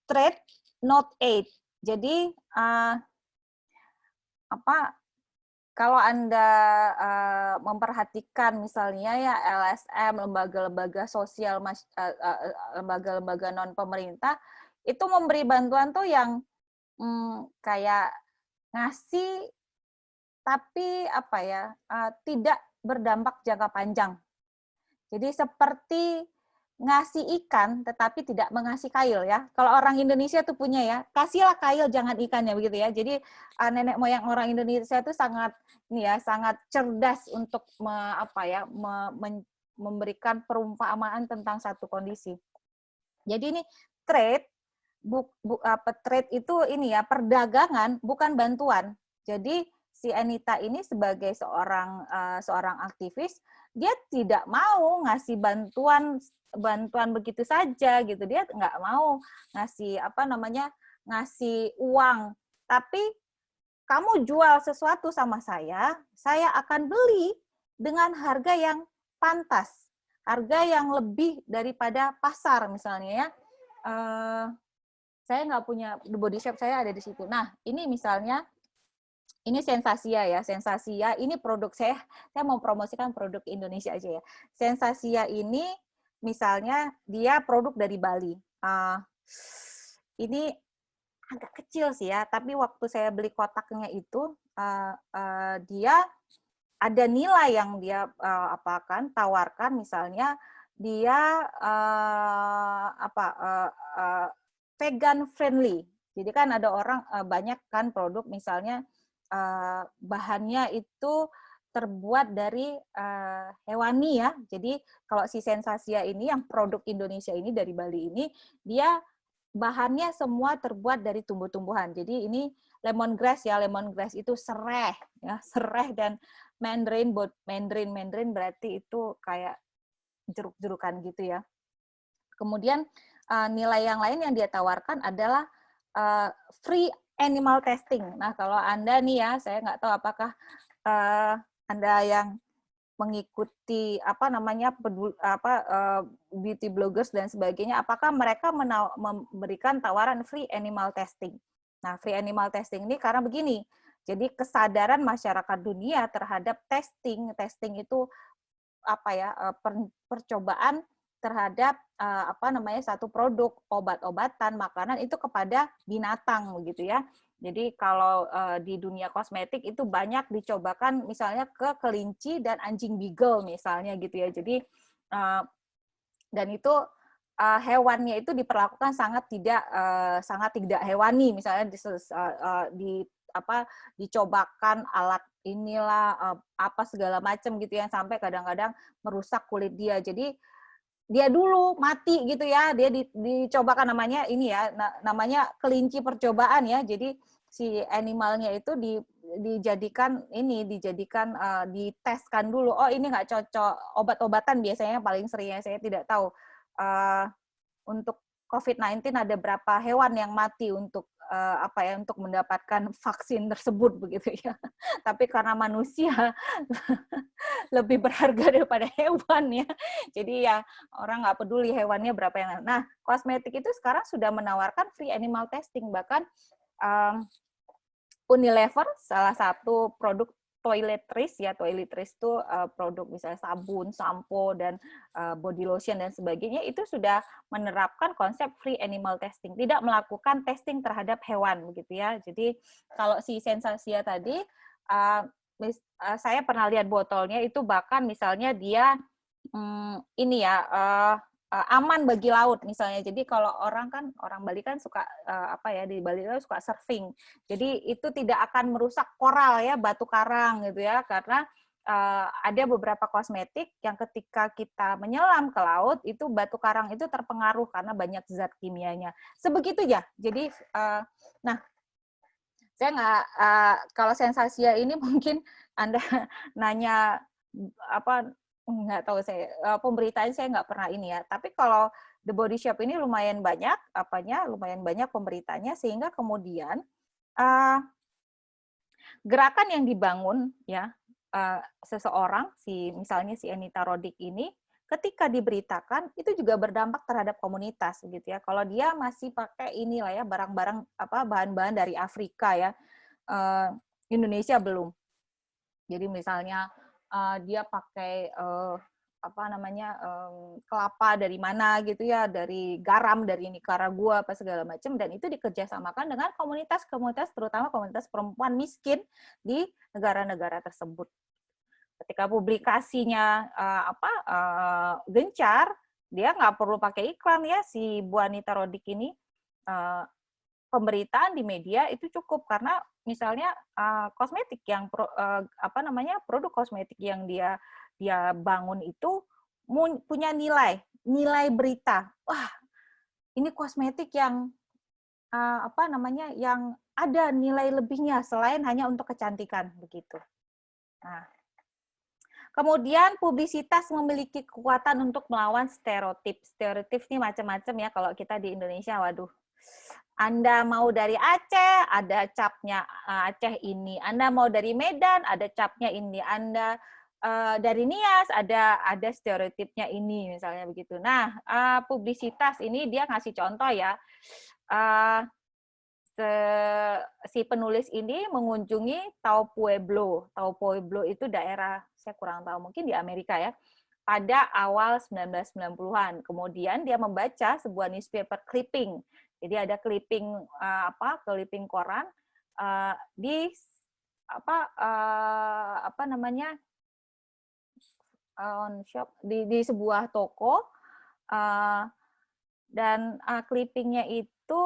Trade Not Aid. Jadi kalau Anda memperhatikan misalnya ya LSM, lembaga-lembaga sosial, lembaga-lembaga non pemerintah itu memberi bantuan tuh yang kayak ngasih tapi tidak berdampak jangka panjang. Jadi seperti ngasih ikan tetapi tidak mengasih kail ya. Kalau orang Indonesia tuh punya ya, kasihlah kail jangan ikannya begitu ya. Jadi nenek moyang orang Indonesia itu sangat cerdas untuk memberikan perumpamaan tentang satu kondisi. Jadi ini trade itu perdagangan bukan bantuan. Jadi si Anita ini sebagai seorang aktivis, dia tidak mau ngasih bantuan begitu saja gitu, dia nggak mau ngasih ngasih uang, tapi kamu jual sesuatu sama saya akan beli dengan harga yang pantas, harga yang lebih daripada pasar misalnya ya. Saya nggak punya The Body Shop, saya ada di situ. Nah, ini misalnya, ini Sensasia ya, Sensasia ini produk saya mau promosikan produk Indonesia aja ya. Sensasia ini misalnya dia produk dari Bali. Ini agak kecil sih ya, tapi waktu saya beli kotaknya itu dia ada nilai yang dia tawarkan, misalnya dia vegan friendly. Jadi kan ada orang banyak kan produk misalnya bahannya itu terbuat dari hewani ya. Jadi kalau si Sensasia ini yang produk Indonesia ini dari Bali ini, dia bahannya semua terbuat dari tumbuh-tumbuhan. Jadi ini lemongrass ya, lemongrass itu sereh ya, sereh dan mandarin berarti itu kayak jeruk-jerukan gitu ya. Kemudian nilai yang lain yang dia tawarkan adalah free animal testing. Nah, kalau Anda nih ya, saya nggak tahu apakah Anda yang mengikuti beauty bloggers dan sebagainya, apakah mereka memberikan tawaran free animal testing. Nah, free animal testing ini karena begini, jadi kesadaran masyarakat dunia terhadap testing itu percobaan terhadap satu produk obat-obatan, makanan itu kepada binatang begitu ya. Jadi kalau di dunia kosmetik itu banyak dicobakan misalnya ke kelinci dan anjing beagle misalnya gitu ya. Jadi dan itu hewannya itu diperlakukan sangat tidak hewani, misalnya dicobakan alat inilah segala macam gitu yang sampai kadang-kadang merusak kulit dia. Jadi dia dulu mati gitu ya, dia dicobakan namanya ini ya, namanya kelinci percobaan ya. Jadi si animalnya itu diteskan dulu. Oh ini nggak cocok, obat-obatan biasanya paling sering ya, saya tidak tahu. Untuk COVID-19 ada berapa hewan yang mati untuk untuk mendapatkan vaksin tersebut begitu ya. Tapi karena manusia lebih berharga daripada hewan ya. Jadi ya orang nggak peduli hewannya berapa yang. Nah, kosmetik itu sekarang sudah menawarkan free animal testing, bahkan Unilever salah satu produk toiletries ya, toiletries itu produk misalnya sabun, sampo dan body lotion dan sebagainya itu sudah menerapkan konsep free animal testing, tidak melakukan testing terhadap hewan begitu ya. Jadi kalau si Sensasia tadi saya pernah lihat botolnya itu bahkan misalnya dia aman bagi laut misalnya. Jadi kalau orang Bali kan suka di Bali itu suka surfing. Jadi itu tidak akan merusak koral ya, batu karang gitu ya, karena ada beberapa kosmetik yang ketika kita menyelam ke laut itu batu karang itu terpengaruh karena banyak zat kimianya. Sebegitu ya. Jadi nah saya nggak kalau Sensasia ini mungkin Anda nanya nggak tahu saya, pemberitaan saya nggak pernah ini ya. Tapi kalau The Body Shop ini lumayan banyak pemberitanya, sehingga kemudian gerakan yang dibangun ya seseorang, misalnya si Anita Roddick ini, ketika diberitakan itu juga berdampak terhadap komunitas gitu ya. Kalau dia masih pakai inilah ya barang-barang bahan-bahan dari Afrika ya, Indonesia belum. Jadi misalnya dia pakai kelapa dari mana gitu ya, dari garam dari Nicaragua segala macam, dan itu dikerjasamakan dengan komunitas-komunitas, terutama komunitas perempuan miskin di negara-negara tersebut. Ketika publikasinya gencar, dia nggak perlu pakai iklan ya, si Bu Anita Roddick ini pemberitaan di media itu cukup, karena misalnya kosmetik yang produk kosmetik yang dia bangun itu punya nilai berita. Wah, ini kosmetik yang yang ada nilai lebihnya selain hanya untuk kecantikan begitu. Nah, kemudian publisitas memiliki kekuatan untuk melawan stereotip. Stereotip ini macam-macam ya, kalau kita di Indonesia, waduh, Anda mau dari Aceh, ada capnya Aceh ini. Anda mau dari Medan, ada capnya ini. Anda dari Nias, ada stereotipnya ini, misalnya begitu. Nah, publisitas ini dia ngasih contoh ya. Si penulis ini mengunjungi Tao Pueblo. Tao Pueblo itu daerah, saya kurang tahu, mungkin di Amerika ya, pada awal 1990-an. Kemudian dia membaca sebuah newspaper clipping. Jadi ada clipping clipping koran di on shop di sebuah toko, dan clippingnya itu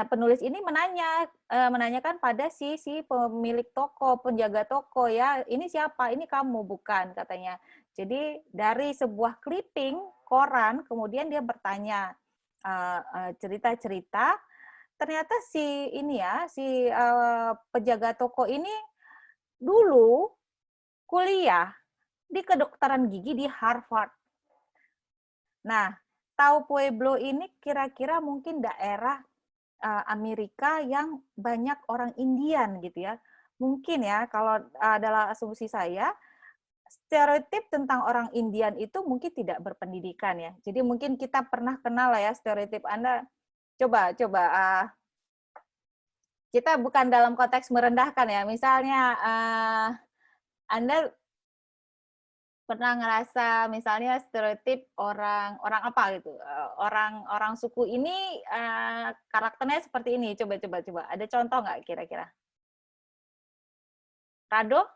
penulis ini menanyakan pada si pemilik toko, penjaga toko ya, ini siapa? Ini kamu, bukan, katanya. Jadi dari sebuah clipping koran, kemudian dia bertanya cerita-cerita. Ternyata si penjaga toko ini dulu kuliah di kedokteran gigi di Harvard. Nah, Tao Pueblo ini kira-kira mungkin daerah Amerika yang banyak orang Indian gitu ya. Mungkin ya, kalau adalah asumsi saya, stereotip tentang orang Indian itu mungkin tidak berpendidikan ya. Jadi mungkin kita pernah kenal lah ya stereotip Anda. Coba kita bukan dalam konteks merendahkan ya. Misalnya Anda pernah ngerasa misalnya stereotip orang apa gitu, orang suku ini karakternya seperti ini. Coba. Ada contoh nggak kira-kira? Rado,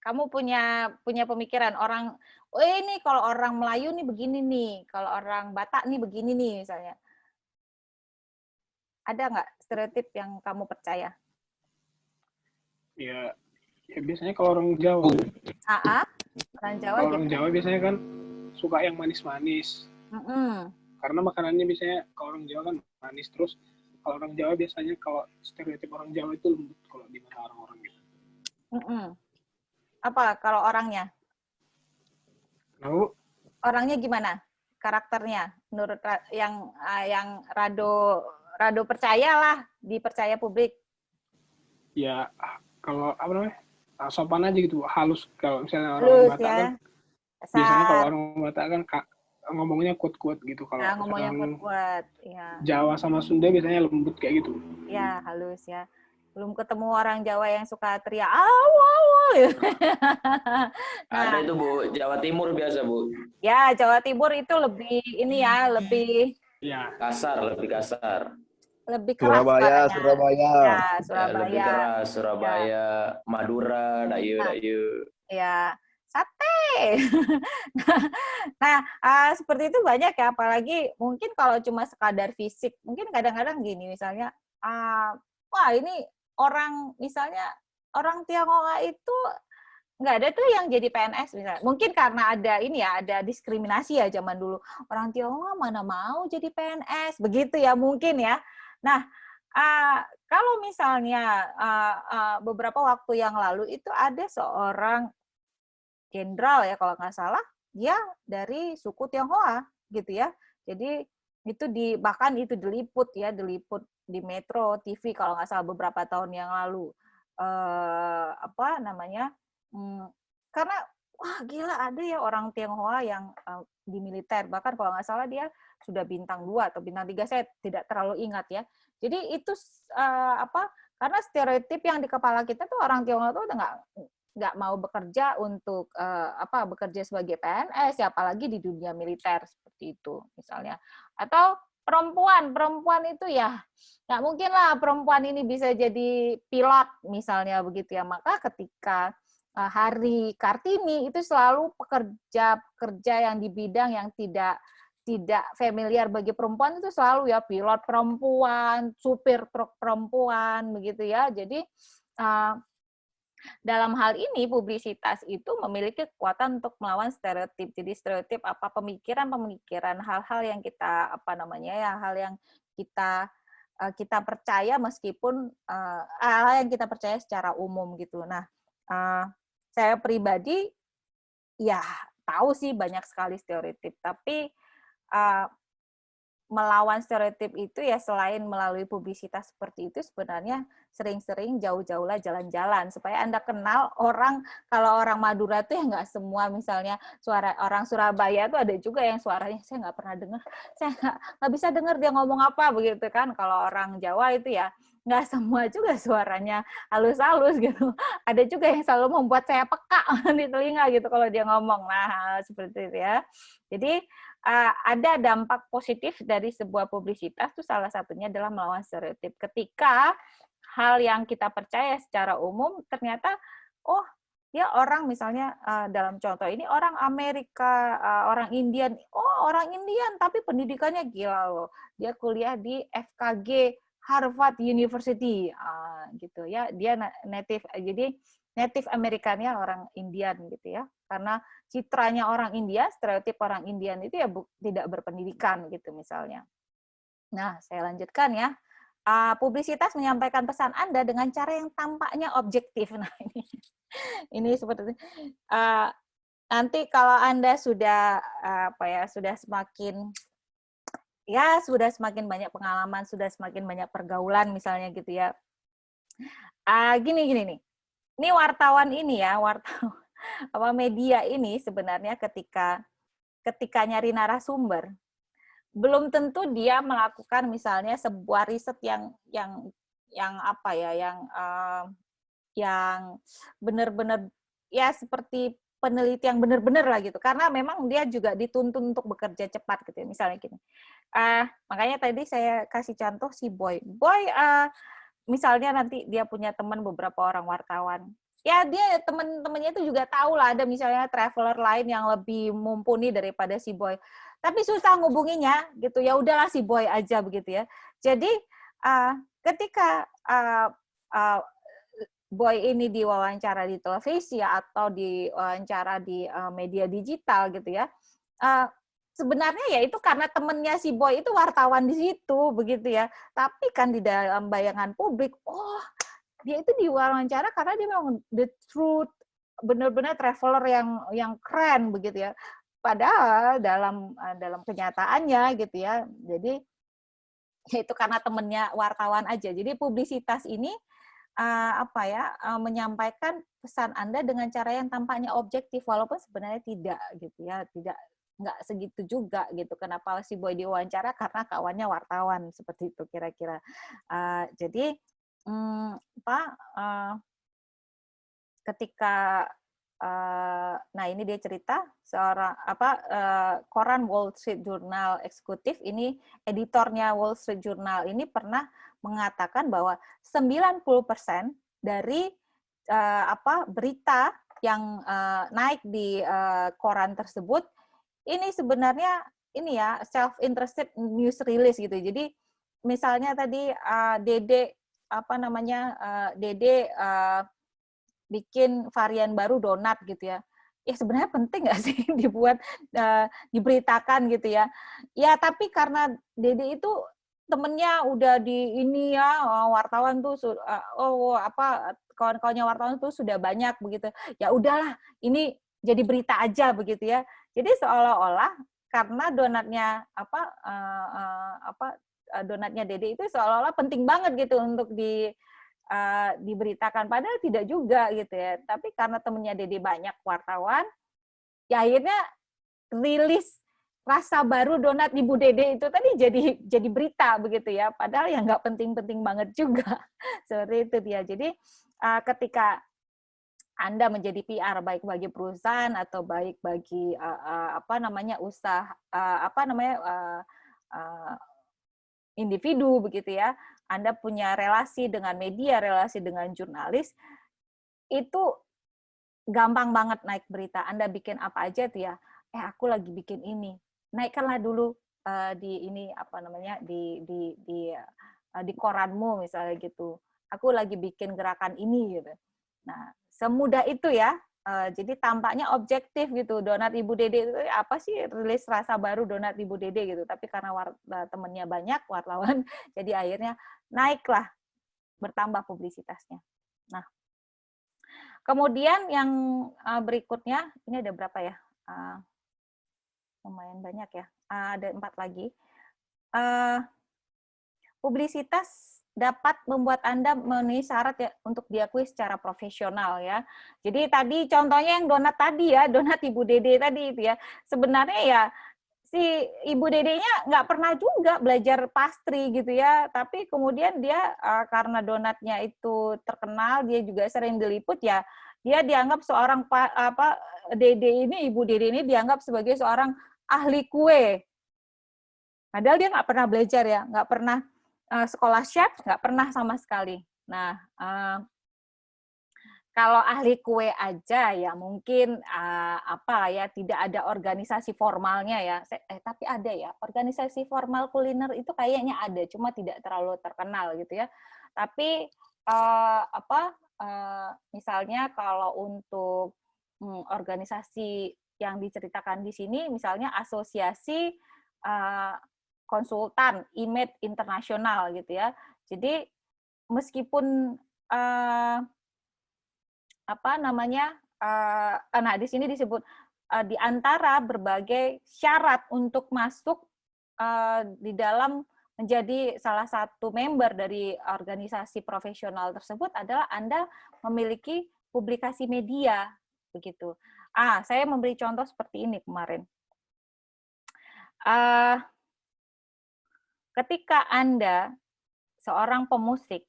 kamu punya pemikiran orang, oh ini kalau orang Melayu nih begini nih, kalau orang Batak nih begini nih misalnya. Ada nggak stereotip yang kamu percaya? Ya biasanya kalau orang Jawa. Orang Jawa kalau gitu. orang Jawa biasanya kan suka yang manis-manis. Karena makanannya biasanya kalau orang Jawa kan manis, terus kalau orang Jawa biasanya kalau stereotip orang Jawa itu lembut kalau di mata orang-orang gitu. Apa kalau orangnya? Tahu? Orangnya gimana? Karakternya menurut yang Rado percayalah, dipercaya publik. Ya kalau apa namanya? Sopan aja gitu, halus. Kalau misalnya orang Batak ya. Kan biasanya kalau orang Batak kan ngomongnya kuat-kuat gitu. Kalau ngomongnya kuat-kuat, ya. Jawa sama Sunda biasanya lembut kayak gitu. Ya, halus ya. Belum ketemu orang Jawa yang suka teriak awal. Ada itu Bu, Jawa Timur biasa Bu. Ya, Jawa Timur itu lebih ini ya, lebih kasar, lebih kasar. Lebih keras. Surabaya. Ya, Surabaya. Lebih keras, Surabaya, Madura, dayu. Ya, sate. Nah, seperti itu banyak ya, apalagi mungkin kalau cuma sekadar fisik, mungkin kadang-kadang gini misalnya, wah ini orang misalnya orang Tionghoa itu nggak ada tuh yang jadi PNS misalnya. Mungkin karena ada ini ya, ada diskriminasi ya zaman dulu. Orang Tionghoa mana mau jadi PNS, begitu ya mungkin ya. Nah, kalau misalnya beberapa waktu yang lalu itu ada seorang jenderal ya kalau nggak salah, dia dari suku Tionghoa gitu ya. Jadi itu bahkan itu diliput di Metro TV kalau nggak salah beberapa tahun yang lalu. Karena wah gila ada ya orang Tionghoa yang di militer, bahkan kalau nggak salah dia sudah bintang 2 atau bintang 3, saya tidak terlalu ingat ya. Jadi itu karena stereotip yang di kepala kita tuh orang Tionghoa tuh udah nggak mau bekerja untuk bekerja sebagai PNS ya, apalagi di dunia militer seperti itu misalnya. Atau perempuan itu ya nggak mungkin lah perempuan ini bisa jadi pilot misalnya begitu ya. Maka ketika Hari Kartini itu selalu pekerja yang di bidang yang tidak familiar bagi perempuan itu selalu ya pilot perempuan, supir truk perempuan begitu ya. Jadi dalam hal ini publisitas itu memiliki kekuatan untuk melawan stereotip. Jadi stereotip pemikiran hal-hal yang kita hal yang kita percaya meskipun hal yang kita percaya secara umum gitu. Nah, saya pribadi ya tahu sih banyak sekali stereotip, tapi melawan stereotip itu ya selain melalui publisitas seperti itu, sebenarnya sering-sering jauh-jauhlah jalan-jalan supaya Anda kenal orang. Kalau orang Madura tuh ya nggak semua, misalnya suara orang Surabaya tuh ada juga yang suaranya saya nggak pernah dengar, saya nggak bisa dengar dia ngomong apa begitu kan. Kalau orang Jawa itu ya nggak semua juga suaranya halus-halus gitu. Ada juga yang selalu membuat saya peka di telinga gitu kalau dia ngomong. Nah, seperti itu ya. Jadi ada dampak positif dari sebuah publisitas, itu salah satunya adalah melawan stereotip. Ketika hal yang kita percaya secara umum ternyata, oh ya orang misalnya dalam contoh ini orang Amerika, orang Indian, oh orang Indian tapi pendidikannya gila loh, dia kuliah di FKG Harvard University, gitu ya, dia native, jadi native Amerikannya orang Indian gitu ya, karena citranya orang India, stereotip orang Indian itu ya tidak berpendidikan gitu misalnya. Nah, saya lanjutkan ya. Publisitas menyampaikan pesan Anda dengan cara yang tampaknya objektif. Nah, ini seperti nanti kalau Anda sudah sudah semakin banyak pengalaman, sudah semakin banyak pergaulan misalnya gitu ya. Gini nih. Ini wartawan ini ya, media ini sebenarnya ketika nyari narasumber, belum tentu dia melakukan misalnya sebuah riset yang benar-benar ya seperti peneliti yang benar-benar lah gitu, karena memang dia juga dituntun untuk bekerja cepat gitu ya. Misalnya gini, makanya tadi saya kasih contoh si Boy, misalnya nanti dia punya teman beberapa orang wartawan, ya dia teman-temannya itu juga tahu lah ada misalnya traveler lain yang lebih mumpuni daripada si Boy, tapi susah ngubunginya gitu, ya udahlah si Boy aja begitu ya. Jadi ketika Boy ini diwawancara di televisi atau diwawancara di media digital gitu ya, sebenarnya ya itu karena temennya si Boy itu wartawan di situ begitu ya, tapi kan di dalam bayangan publik, oh dia itu diwawancara karena dia memang the truth, benar-benar traveler yang keren begitu ya. Padahal dalam kenyataannya gitu ya, jadi itu karena temennya wartawan aja. Jadi publisitas ini menyampaikan pesan Anda dengan cara yang tampaknya objektif, walaupun sebenarnya tidak gitu ya, nggak segitu juga gitu. Kenapa si Boy diwawancara? Karena kawannya wartawan, seperti itu kira-kira. Jadi ketika nah ini dia cerita seorang koran Wall Street Journal eksekutif ini, editornya Wall Street Journal ini pernah mengatakan bahwa 90% dari berita yang naik di koran tersebut ini sebenarnya ini ya self-interested news release gitu. Jadi misalnya tadi Dede bikin varian baru donat gitu ya. Ya sebenarnya penting nggak sih dibuat diberitakan gitu ya. Ya tapi karena Dede itu temennya udah di ini ya, wartawan tuh kawan-kawannya wartawan tuh sudah banyak begitu. Ya udahlah, ini jadi berita aja begitu ya. Jadi seolah-olah karena donatnya donatnya Dede itu seolah-olah penting banget gitu untuk diberitakan, padahal tidak juga gitu ya. Tapi karena temennya Dede banyak wartawan, ya akhirnya rilis rasa baru donat Ibu Dede itu tadi jadi berita begitu ya, padahal ya nggak penting-penting banget juga. Seperti itu dia. Jadi ketika Anda menjadi PR baik bagi perusahaan atau baik bagi usaha individu begitu ya, Anda punya relasi dengan media, relasi dengan jurnalis, itu gampang banget naik berita. Anda bikin apa aja tuh ya, aku lagi bikin ini, naikkanlah dulu di koranmu misalnya gitu. Aku lagi bikin gerakan ini gitu. Nah, semudah itu ya. Jadi tampaknya objektif gitu. Donat Ibu Dede itu apa sih, rilis rasa baru donat Ibu Dede gitu. Tapi karena temennya banyak wartawan, jadi akhirnya naiklah, bertambah publisitasnya. Nah, kemudian yang berikutnya, ini ada berapa ya? Lumayan banyak ya. Ada 4 lagi. publisitas dapat membuat Anda memenuhi syarat ya untuk diakui secara profesional ya. Jadi tadi contohnya yang donat tadi ya, donat Ibu Dede tadi itu ya. Sebenarnya ya si Ibu Dedenya nggak pernah juga belajar pastry gitu ya, tapi kemudian dia karena donatnya itu terkenal, dia juga sering diliput ya, dia dianggap seorang Dede ini, Ibu Dede ini dianggap sebagai seorang ahli kue. Padahal dia nggak pernah belajar ya, nggak pernah sekolah chef, nggak pernah sama sekali. Nah, kalau ahli kue aja ya mungkin tidak ada organisasi formalnya ya. Tapi ada ya, organisasi formal kuliner itu kayaknya ada, cuma tidak terlalu terkenal gitu ya. Tapi misalnya kalau untuk organisasi yang diceritakan di sini, misalnya asosiasi konsultan IMED internasional gitu ya. Jadi meskipun di sini disebut di antara berbagai syarat untuk masuk di dalam menjadi salah satu member dari organisasi profesional tersebut adalah Anda memiliki publikasi media begitu. Saya memberi contoh seperti ini kemarin. Ketika Anda seorang pemusik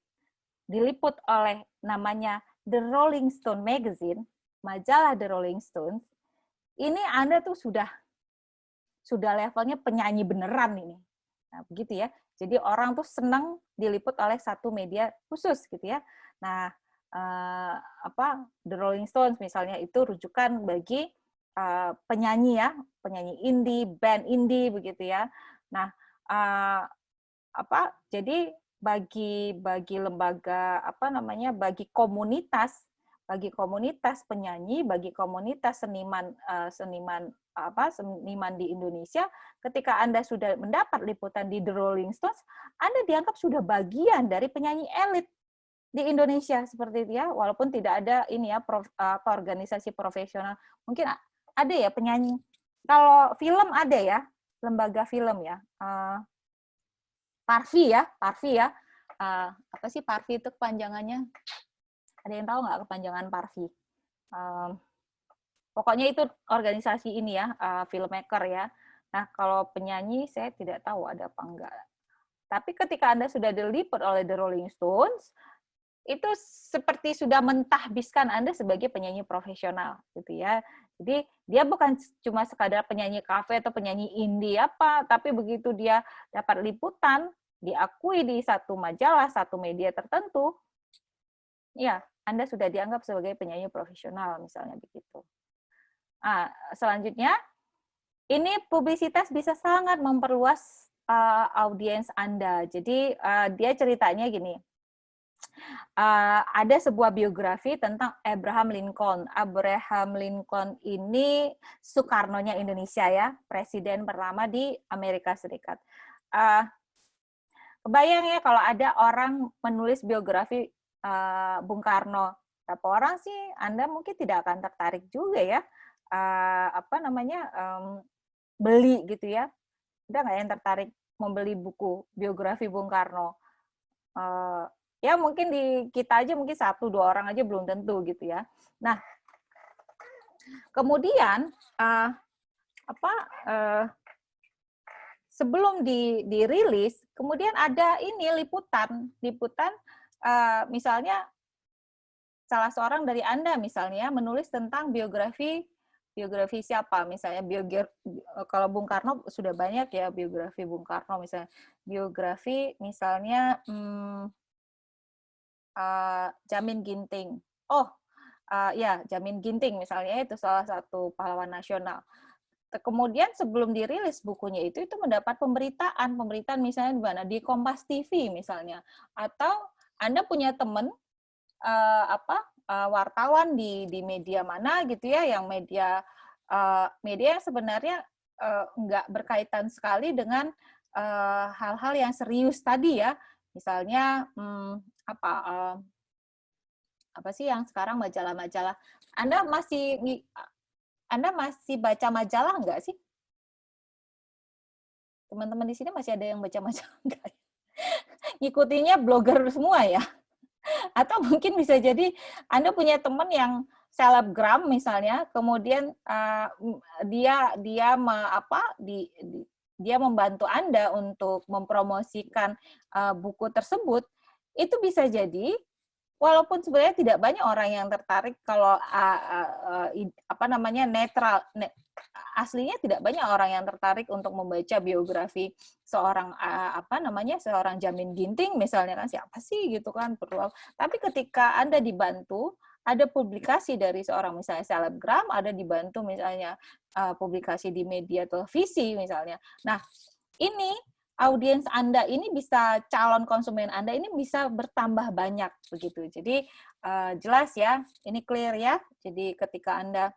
diliput oleh namanya The Rolling Stone Magazine, majalah The Rolling Stones, ini Anda tuh sudah levelnya penyanyi beneran ini. Nah, begitu ya. Jadi orang tuh senang diliput oleh satu media khusus gitu ya. Nah, The Rolling Stones misalnya itu rujukan bagi penyanyi ya, penyanyi indie, band indie begitu ya. Nah, jadi bagi lembaga bagi komunitas penyanyi, bagi komunitas seniman di Indonesia, ketika Anda sudah mendapat liputan di The Rolling Stones, Anda dianggap sudah bagian dari penyanyi elit di Indonesia seperti itu ya, walaupun tidak ada ini ya organisasi profesional. Mungkin ada ya penyanyi. Kalau film ada ya, lembaga film ya. Parvi ya. Apa sih Parvi itu kepanjangannya? Ada yang tahu nggak kepanjangan Parvi? Pokoknya itu organisasi ini ya, filmmaker ya. Nah, kalau penyanyi saya tidak tahu ada apa enggak. Tapi ketika Anda sudah diliput oleh The Rolling Stones, itu seperti sudah mentahbiskan Anda sebagai penyanyi profesional gitu ya. Jadi dia bukan cuma sekadar penyanyi kafe atau penyanyi indie tapi begitu dia dapat liputan, diakui di satu majalah, satu media tertentu, ya Anda sudah dianggap sebagai penyanyi profesional misalnya begitu. Selanjutnya, ini publisitas bisa sangat memperluas audiens Anda. Jadi dia ceritanya gini. Ada sebuah biografi tentang Abraham Lincoln. Abraham Lincoln ini Soekarno-nya Indonesia ya, presiden pertama di Amerika Serikat. Kebayang ya kalau ada orang menulis biografi Bung Karno, berapa orang sih Anda mungkin tidak akan tertarik juga ya, beli gitu ya. Udah nggak yang tertarik membeli buku biografi Bung Karno? Ya mungkin di kita aja mungkin 1-2 orang aja belum tentu gitu ya. Nah, kemudian sebelum dirilis, kemudian ada ini liputan misalnya salah seorang dari Anda misalnya menulis tentang biografi siapa misalnya kalau Bung Karno sudah banyak ya biografi Bung Karno misalnya biografi misalnya Jamin Ginting. Jamin Ginting misalnya itu salah satu pahlawan nasional. Kemudian sebelum dirilis bukunya itu mendapat pemberitaan misalnya di mana di Kompas TV misalnya, atau Anda punya teman wartawan di media mana gitu ya, yang media yang sebenarnya nggak berkaitan sekali dengan hal-hal yang serius tadi ya, misalnya apa sih yang sekarang majalah-majalah. Anda masih baca majalah nggak sih? Teman-teman di sini masih ada yang baca majalah enggak? Ngikutinnya blogger semua ya? Atau mungkin bisa jadi Anda punya teman yang selebgram misalnya, kemudian dia membantu Anda untuk mempromosikan buku tersebut, itu bisa jadi walaupun sebenarnya tidak banyak orang yang tertarik kalau aslinya tidak banyak orang yang tertarik untuk membaca biografi seorang seorang Jamin Ginting misalnya, kan siapa sih gitu kan, perlu. Tapi ketika Anda dibantu ada publikasi dari seorang misalnya selebgram, ada dibantu misalnya publikasi di media televisi misalnya. Nah, ini audiens Anda ini bisa, calon konsumen Anda ini bisa bertambah banyak begitu. Jadi jelas ya, ini clear ya. Jadi ketika Anda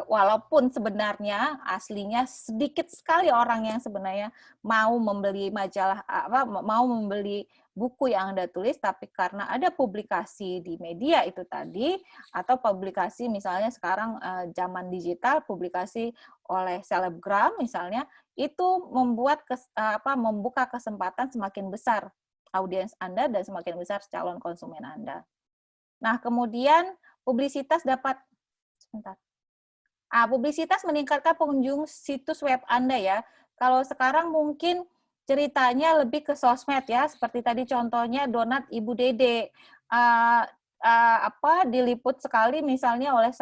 walaupun sebenarnya aslinya sedikit sekali orang yang sebenarnya mau membeli majalah mau membeli buku yang Anda tulis, tapi karena ada publikasi di media itu tadi, atau publikasi misalnya sekarang zaman digital, publikasi oleh selebgram misalnya, itu membuka kesempatan semakin besar audiens Anda dan semakin besar calon konsumen Anda. Nah, kemudian publisitas publisitas meningkatkan pengunjung situs web Anda ya. Kalau sekarang mungkin ceritanya lebih ke sosmed ya, seperti tadi contohnya donat Ibu Dede. Diliput sekali misalnya oleh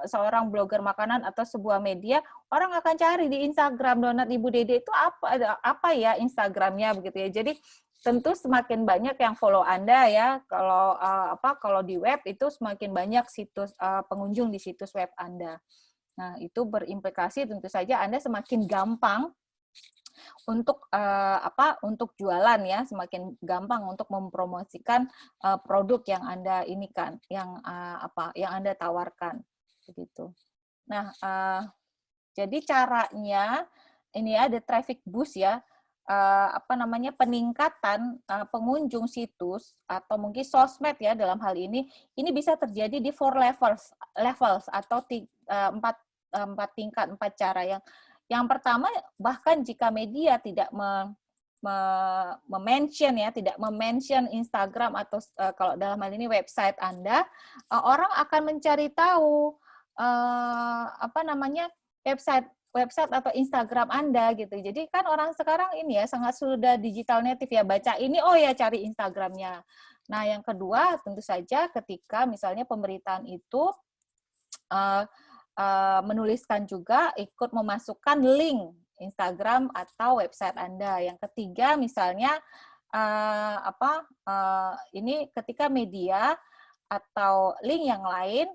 seorang blogger makanan atau sebuah media, orang akan cari di Instagram donat Ibu Dede itu apa ya Instagramnya begitu ya. Jadi tentu semakin banyak yang follow Anda ya. Kalau di web itu semakin banyak situs pengunjung di situs web Anda. Nah, itu berimplikasi tentu saja Anda semakin gampang untuk untuk jualan ya, semakin gampang untuk mempromosikan produk yang Anda yang Anda tawarkan begitu. Nah, jadi caranya ini ada traffic boost ya. Peningkatan pengunjung situs atau mungkin sosmed ya dalam hal ini bisa terjadi di 4 levels atau 4 tingkat, 4 cara. Yang pertama, bahkan jika media tidak mention Instagram atau kalau dalam hal ini website Anda, orang akan mencari tahu website atau Instagram Anda gitu. Jadi kan orang sekarang ini ya sangat sudah digital native ya, baca ini oh ya cari Instagramnya. Nah, yang kedua tentu saja ketika misalnya pemberitaan itu menuliskan juga ikut memasukkan link Instagram atau website Anda. Yang ketiga misalnya ini ketika media atau link yang lain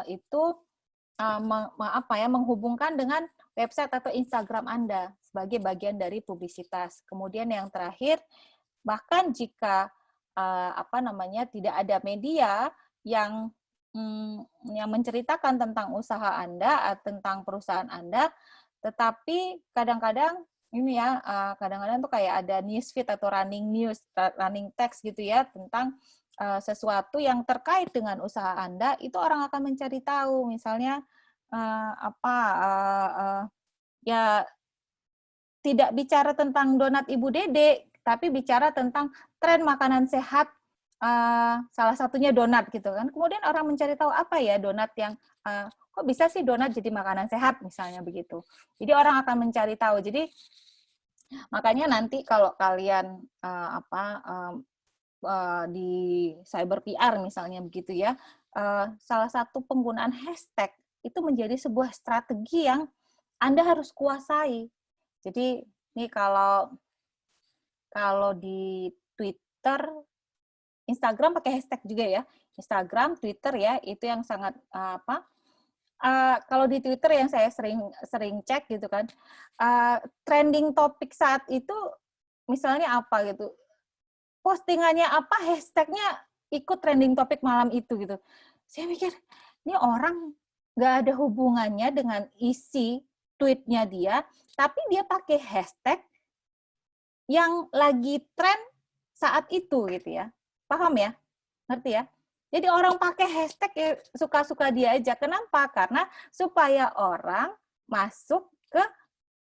itu menghubungkan dengan website atau Instagram Anda sebagai bagian dari publisitas. Kemudian yang terakhir, bahkan jika tidak ada media yang menceritakan tentang usaha Anda, tentang perusahaan Anda, tetapi kadang-kadang ini ya, kadang-kadang tuh kayak ada newsfeed atau running text gitu ya tentang sesuatu yang terkait dengan usaha Anda, itu orang akan mencari tahu. Misalnya ya tidak bicara tentang donat Ibu Dede, tapi bicara tentang tren makanan sehat, salah satunya donat gitu kan. Kemudian orang mencari tahu apa ya donat yang kok bisa sih donat jadi makanan sehat misalnya begitu. Jadi orang akan mencari tahu. Jadi makanya nanti kalau kalian di cyber PR misalnya begitu ya, salah satu penggunaan hashtag itu menjadi sebuah strategi yang Anda harus kuasai. Jadi ini kalau di Twitter, Instagram pakai hashtag juga ya. Instagram, Twitter ya, itu yang sangat kalau di Twitter yang saya sering cek gitu kan, trending topik saat itu misalnya apa gitu. Postingannya apa, hashtagnya ikut trending topik malam itu gitu. Saya mikir, ini orang nggak ada hubungannya dengan isi tweetnya dia, tapi dia pakai hashtag yang lagi tren saat itu gitu ya. Paham ya? Ngerti ya? Jadi orang pakai hashtag ya suka-suka dia aja. Kenapa? Karena supaya orang masuk ke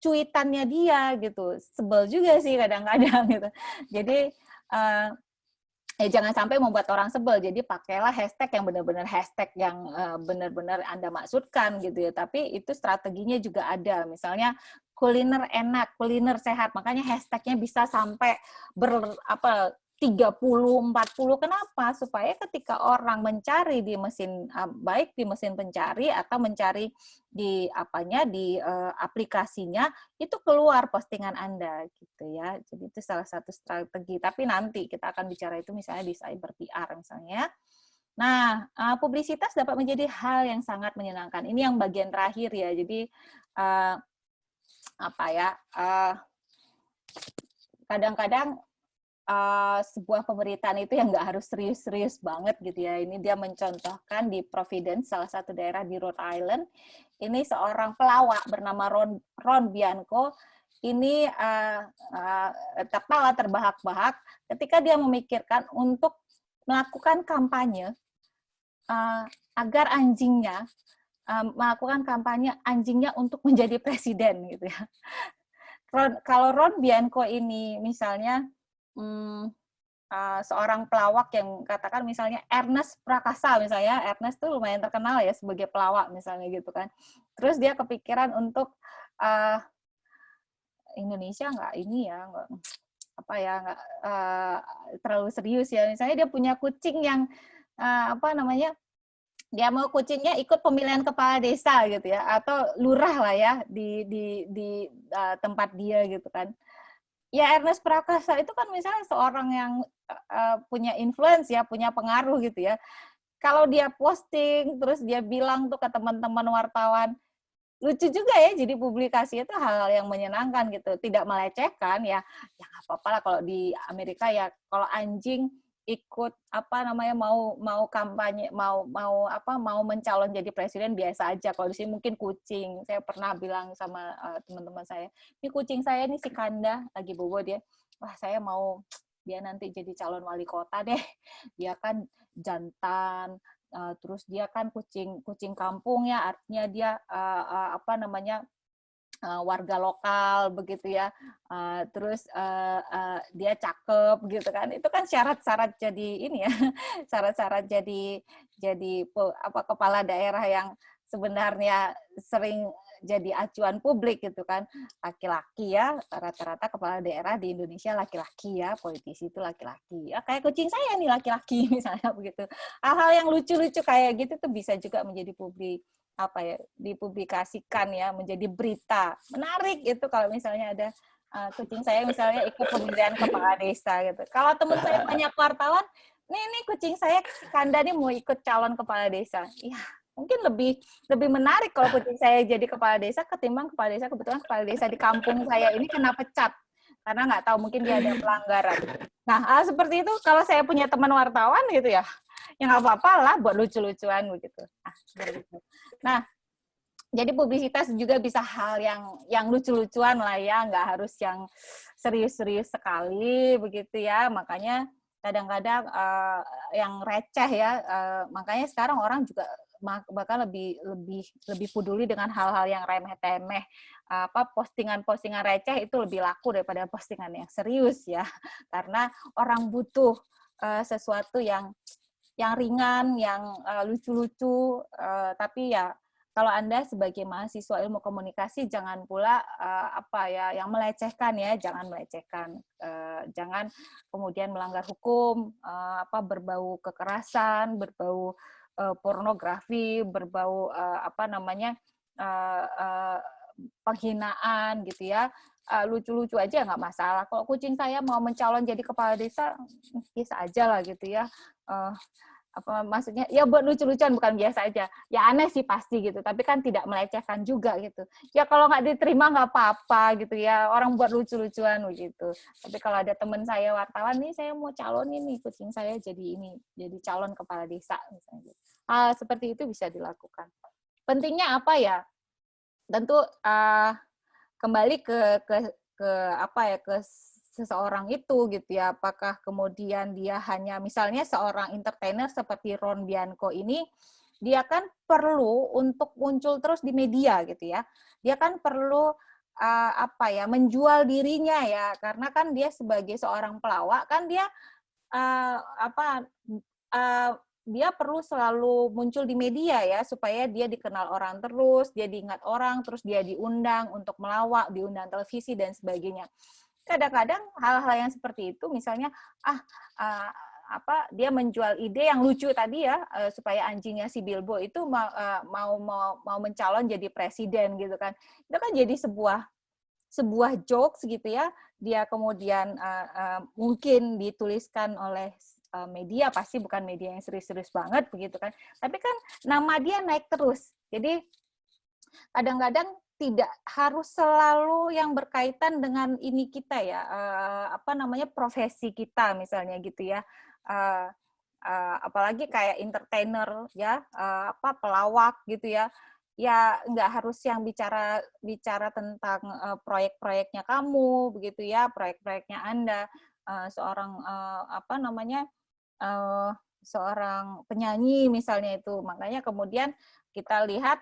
cuitannya dia gitu. Sebel juga sih kadang-kadang gitu. Jadi jangan sampai membuat orang sebel. Jadi pakailah hashtag yang benar-benar hashtag yang benar-benar Anda maksudkan gitu ya. Tapi itu strateginya juga ada. Misalnya kuliner enak, kuliner sehat. Makanya hashtagnya bisa sampai 30, 40. Kenapa? Supaya ketika orang mencari di mesin, baik di mesin pencari atau mencari di aplikasinya, itu keluar postingan Anda gitu ya. Jadi itu salah satu strategi. Tapi nanti kita akan bicara itu misalnya di cyber PR misalnya. Nah, publisitas dapat menjadi hal yang sangat menyenangkan. Ini yang bagian terakhir ya. Jadi kadang-kadang sebuah pemberitaan itu yang nggak harus serius-serius banget gitu ya. Ini dia mencontohkan di Providence, salah satu daerah di Rhode Island. Ini seorang pelawak bernama Ron Bianco. Ini kepala terbahak-bahak ketika dia memikirkan untuk melakukan kampanye agar anjingnya melakukan kampanye anjingnya untuk menjadi presiden gitu ya. Kalau Ron Bianco ini misalnya seorang pelawak yang katakan misalnya Ernest Prakasa misalnya, Ernest tuh lumayan terkenal ya sebagai pelawak misalnya gitu kan. Terus dia kepikiran untuk Indonesia nggak terlalu serius ya. Misalnya dia punya kucing yang dia mau kucingnya ikut pemilihan kepala desa gitu ya, atau lurah lah ya di tempat dia gitu kan. Ya Ernest Prakasa itu kan misalnya seorang yang punya influence ya, punya pengaruh gitu ya. Kalau dia posting, terus dia bilang tuh ke teman-teman wartawan, lucu juga ya, jadi publikasi itu hal yang menyenangkan gitu, tidak melecehkan ya nggak apa-apa lah. Kalau di Amerika ya, kalau anjing ikut mau kampanye mau mencalon jadi presiden biasa aja. Kalau di sini mungkin kucing, saya pernah bilang sama teman-teman saya, ini kucing saya nih si Kanda lagi bobo dia, wah saya mau dia nanti jadi calon wali kota deh, dia kan jantan, terus dia kan kucing kampung ya, artinya dia warga lokal begitu ya, terus dia cakep gitu kan. Itu kan syarat-syarat jadi ini ya, syarat-syarat jadi kepala daerah yang sebenarnya sering jadi acuan publik gitu kan. Laki-laki ya, rata-rata kepala daerah di Indonesia laki-laki ya, politisi itu laki-laki. Ya kayak kucing saya nih laki-laki misalnya begitu. Hal-hal yang lucu-lucu kayak gitu tuh bisa juga menjadi dipublikasikan ya, menjadi berita menarik itu kalau misalnya ada kucing saya misalnya ikut pemilihan kepala desa gitu. Kalau teman saya banyak wartawan, nih kucing saya si Kanda nih mau ikut calon kepala desa. Ya mungkin lebih menarik kalau kucing saya jadi kepala desa ketimbang kepala desa, kebetulan kepala desa di kampung saya ini kena pecat karena nggak tahu mungkin dia ada pelanggaran. Nah seperti itu kalau saya punya teman wartawan gitu ya nggak apa-apa lah buat lucu-lucuan begitu. Nah, jadi publisitas juga bisa hal yang lucu-lucuan lah ya, nggak harus yang serius-serius sekali begitu ya. Makanya kadang-kadang yang receh ya, makanya sekarang orang juga bahkan lebih peduli dengan hal-hal yang remeh-temeh. Postingan-postingan receh itu lebih laku daripada postingan yang serius ya, karena orang butuh sesuatu yang ringan, yang lucu-lucu, tapi ya kalau Anda sebagai mahasiswa ilmu komunikasi jangan pula yang melecehkan ya, jangan melecehkan, jangan kemudian melanggar hukum, berbau kekerasan, berbau pornografi, berbau penghinaan gitu ya. Lucu-lucu aja nggak masalah. Kalau kucing saya mau mencalon jadi kepala desa, bisa aja lah gitu ya. Maksudnya ya buat lucu-lucuan, bukan biasa aja. Ya aneh sih pasti gitu, tapi kan tidak melecehkan juga gitu. Ya kalau nggak diterima nggak apa-apa gitu ya, orang buat lucu-lucuan begitu. Tapi kalau ada teman saya wartawan nih, saya mau calonin nih kucing saya jadi calon kepala desa misalnya. Hal seperti itu bisa dilakukan. Pentingnya apa ya? Tentu kembali ke seseorang itu gitu ya, apakah kemudian dia hanya misalnya seorang entertainer seperti Ron Bianco ini, dia kan perlu untuk muncul terus di media gitu ya, dia kan perlu menjual dirinya ya, karena kan dia sebagai seorang pelawak kan dia dia perlu selalu muncul di media ya, supaya dia dikenal orang terus, dia diingat orang, terus dia diundang untuk melawak, diundang televisi dan sebagainya. Kadang-kadang hal-hal yang seperti itu, misalnya dia menjual ide yang lucu tadi ya, supaya anjingnya si Bilbo itu mau mencalon jadi presiden gitu kan. Itu kan jadi sebuah jokes gitu ya. Dia kemudian mungkin dituliskan oleh media, pasti bukan media yang serius-serius banget begitu kan. Tapi kan nama dia naik terus. Jadi kadang-kadang tidak harus selalu yang berkaitan dengan ini kita ya, profesi kita misalnya gitu ya. Apalagi kayak entertainer ya, pelawak gitu ya. Ya nggak harus yang bicara tentang proyek-proyeknya kamu begitu ya, proyek-proyeknya Anda, seorang penyanyi misalnya itu. Makanya kemudian kita lihat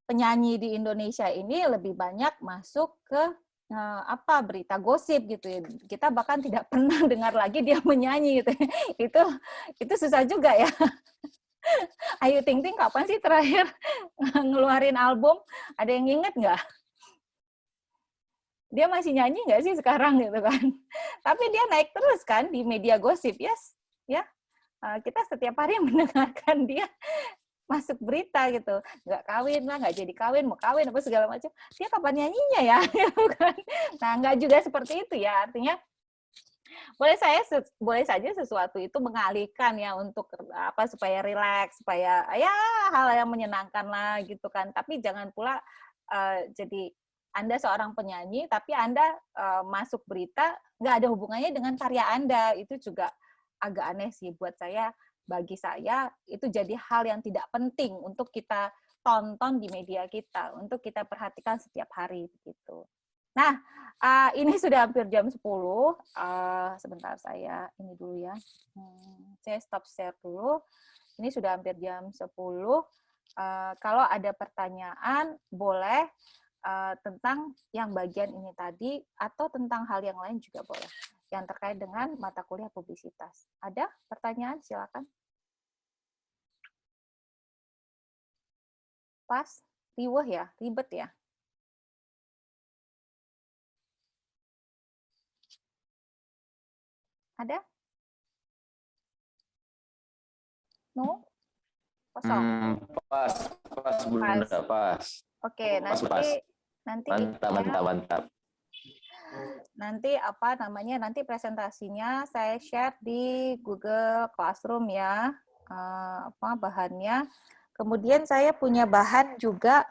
penyanyi di Indonesia ini lebih banyak masuk ke berita gosip gitu ya. Kita bahkan tidak pernah dengar lagi dia menyanyi gitu. Itu susah juga ya. Ayu Ting Ting kapan sih terakhir ngeluarin album? Ada yang inget nggak? Dia masih nyanyi nggak sih sekarang gitu kan? Tapi dia naik terus kan di media gosip, yes, ya. Kita setiap hari mendengarkan dia masuk berita gitu, nggak kawin lah, nggak jadi kawin, mau kawin apa segala macam. Dia kapan nyanyinya ya? Nah, nggak juga seperti itu ya. Artinya boleh saja sesuatu itu mengalihkan ya untuk supaya rileks, supaya ya hal yang menyenangkan lah gitu kan. Tapi jangan pula jadi Anda seorang penyanyi, tapi Anda masuk berita nggak ada hubungannya dengan karya Anda. Itu juga agak aneh sih buat saya. Bagi saya itu jadi hal yang tidak penting untuk kita tonton di media kita, untuk kita perhatikan setiap hari begitu. Nah, ini sudah hampir jam 10. Sebentar saya ini dulu ya. Saya stop share dulu. Ini sudah hampir jam 10. Kalau ada pertanyaan boleh tentang yang bagian ini tadi atau tentang hal yang lain juga boleh. Yang terkait dengan mata kuliah publisitas. Ada pertanyaan? Silakan. Pas? Riweh ya? Ribet ya? Ada? No? Kosong? Pas Bunda, pas. Oke, nanti Mantap. Nanti nanti presentasinya saya share di Google Classroom ya, bahannya. Kemudian saya punya bahan juga,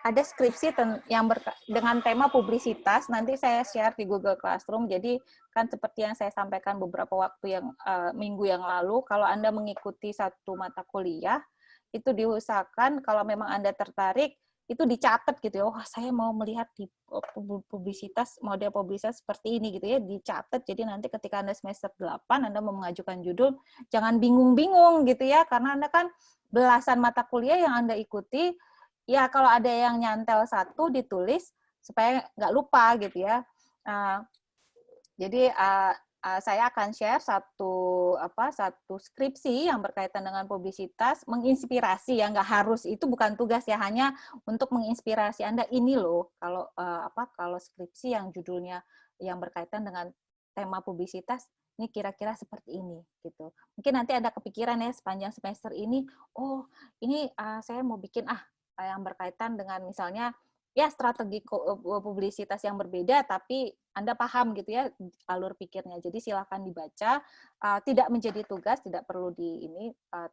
ada skripsi yang dengan tema publisitas, nanti saya share di Google Classroom. Jadi kan seperti yang saya sampaikan beberapa waktu minggu yang lalu, kalau Anda mengikuti satu mata kuliah, itu diusahakan kalau memang Anda tertarik, itu dicatat gitu ya, saya mau melihat di publisitas, model publisitas seperti ini gitu ya, dicatat. Jadi nanti ketika Anda semester 8, Anda mau mengajukan judul, jangan bingung-bingung gitu ya, karena Anda kan belasan mata kuliah yang Anda ikuti, ya kalau ada yang nyantel satu, ditulis, supaya nggak lupa gitu ya. Jadi saya akan share satu skripsi yang berkaitan dengan publisitas, menginspirasi ya, nggak harus, itu bukan tugas ya, hanya untuk menginspirasi Anda. Ini loh kalau skripsi yang judulnya yang berkaitan dengan tema publisitas, ini kira-kira seperti ini gitu. Mungkin nanti ada kepikiran ya sepanjang semester ini, oh ini saya mau bikin yang berkaitan dengan misalnya ya strategi publisitas yang berbeda, tapi Anda paham gitu ya alur pikirnya. Jadi silakan dibaca, tidak menjadi tugas, tidak perlu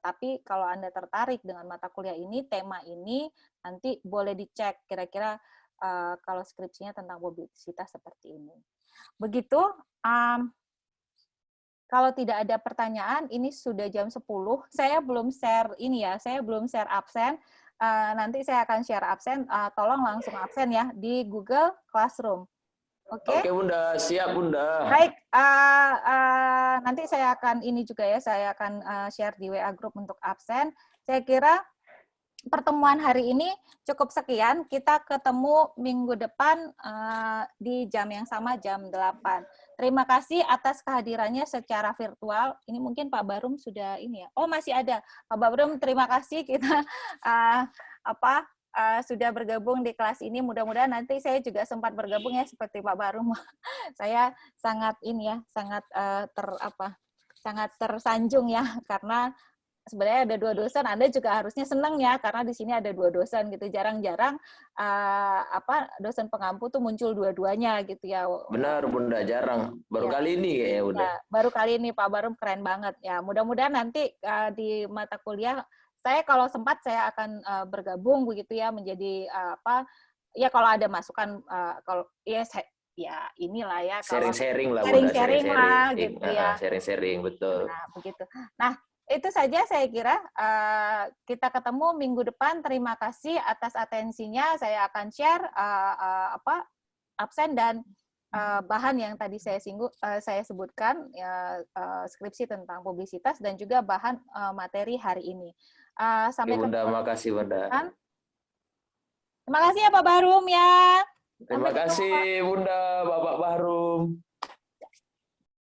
tapi kalau Anda tertarik dengan mata kuliah ini, tema ini, nanti boleh dicek kira-kira kalau skripsinya tentang publisitas seperti ini. Begitu. Kalau tidak ada pertanyaan, ini sudah jam 10. Saya belum share saya belum share absen. Nanti saya akan share absen, tolong langsung absen ya di Google Classroom. Oke, Bunda, siap Bunda. Baik, nanti saya akan saya akan share di WA Group untuk absen. Saya kira pertemuan hari ini cukup sekian. Kita ketemu minggu depan di jam yang sama, jam 8. Terima kasih atas kehadirannya secara virtual. Ini mungkin Pak Barum sudah ini ya. Oh, masih ada. Pak Barum, terima kasih kita sudah bergabung di kelas ini. Mudah-mudahan nanti saya juga sempat bergabung ya seperti Pak Barum. Saya sangat ini ya, sangat sangat tersanjung ya, karena sebenarnya ada 2 dosen, Anda juga harusnya senang ya, karena di sini ada 2 dosen gitu. Jarang-jarang dosen pengampu tuh muncul dua-duanya gitu ya. Benar Bunda, jarang. Baru Ya. kali ini kayaknya Bunda. Ya, baru kali ini Pak Barum keren banget ya. Mudah-mudahan nanti di mata kuliah saya kalau sempat saya akan bergabung begitu ya, menjadi ya kalau ada masukan kalau ya inilah ya, Sharing-sharing lah Bunda, sharing-sharing lah gitu ya. Sharing-sharing, betul. Nah, begitu. Nah, itu saja saya kira. Kita ketemu minggu depan. Terima kasih atas atensinya. Saya akan share absen dan bahan yang tadi saya sebutkan, skripsi tentang publisitas dan juga bahan materi hari ini. Sampai Bunda, ketemu. makasih Bunda. Terima kasih ya Pak Barum ya. Terima kasih Bunda, Bapak Bahrum.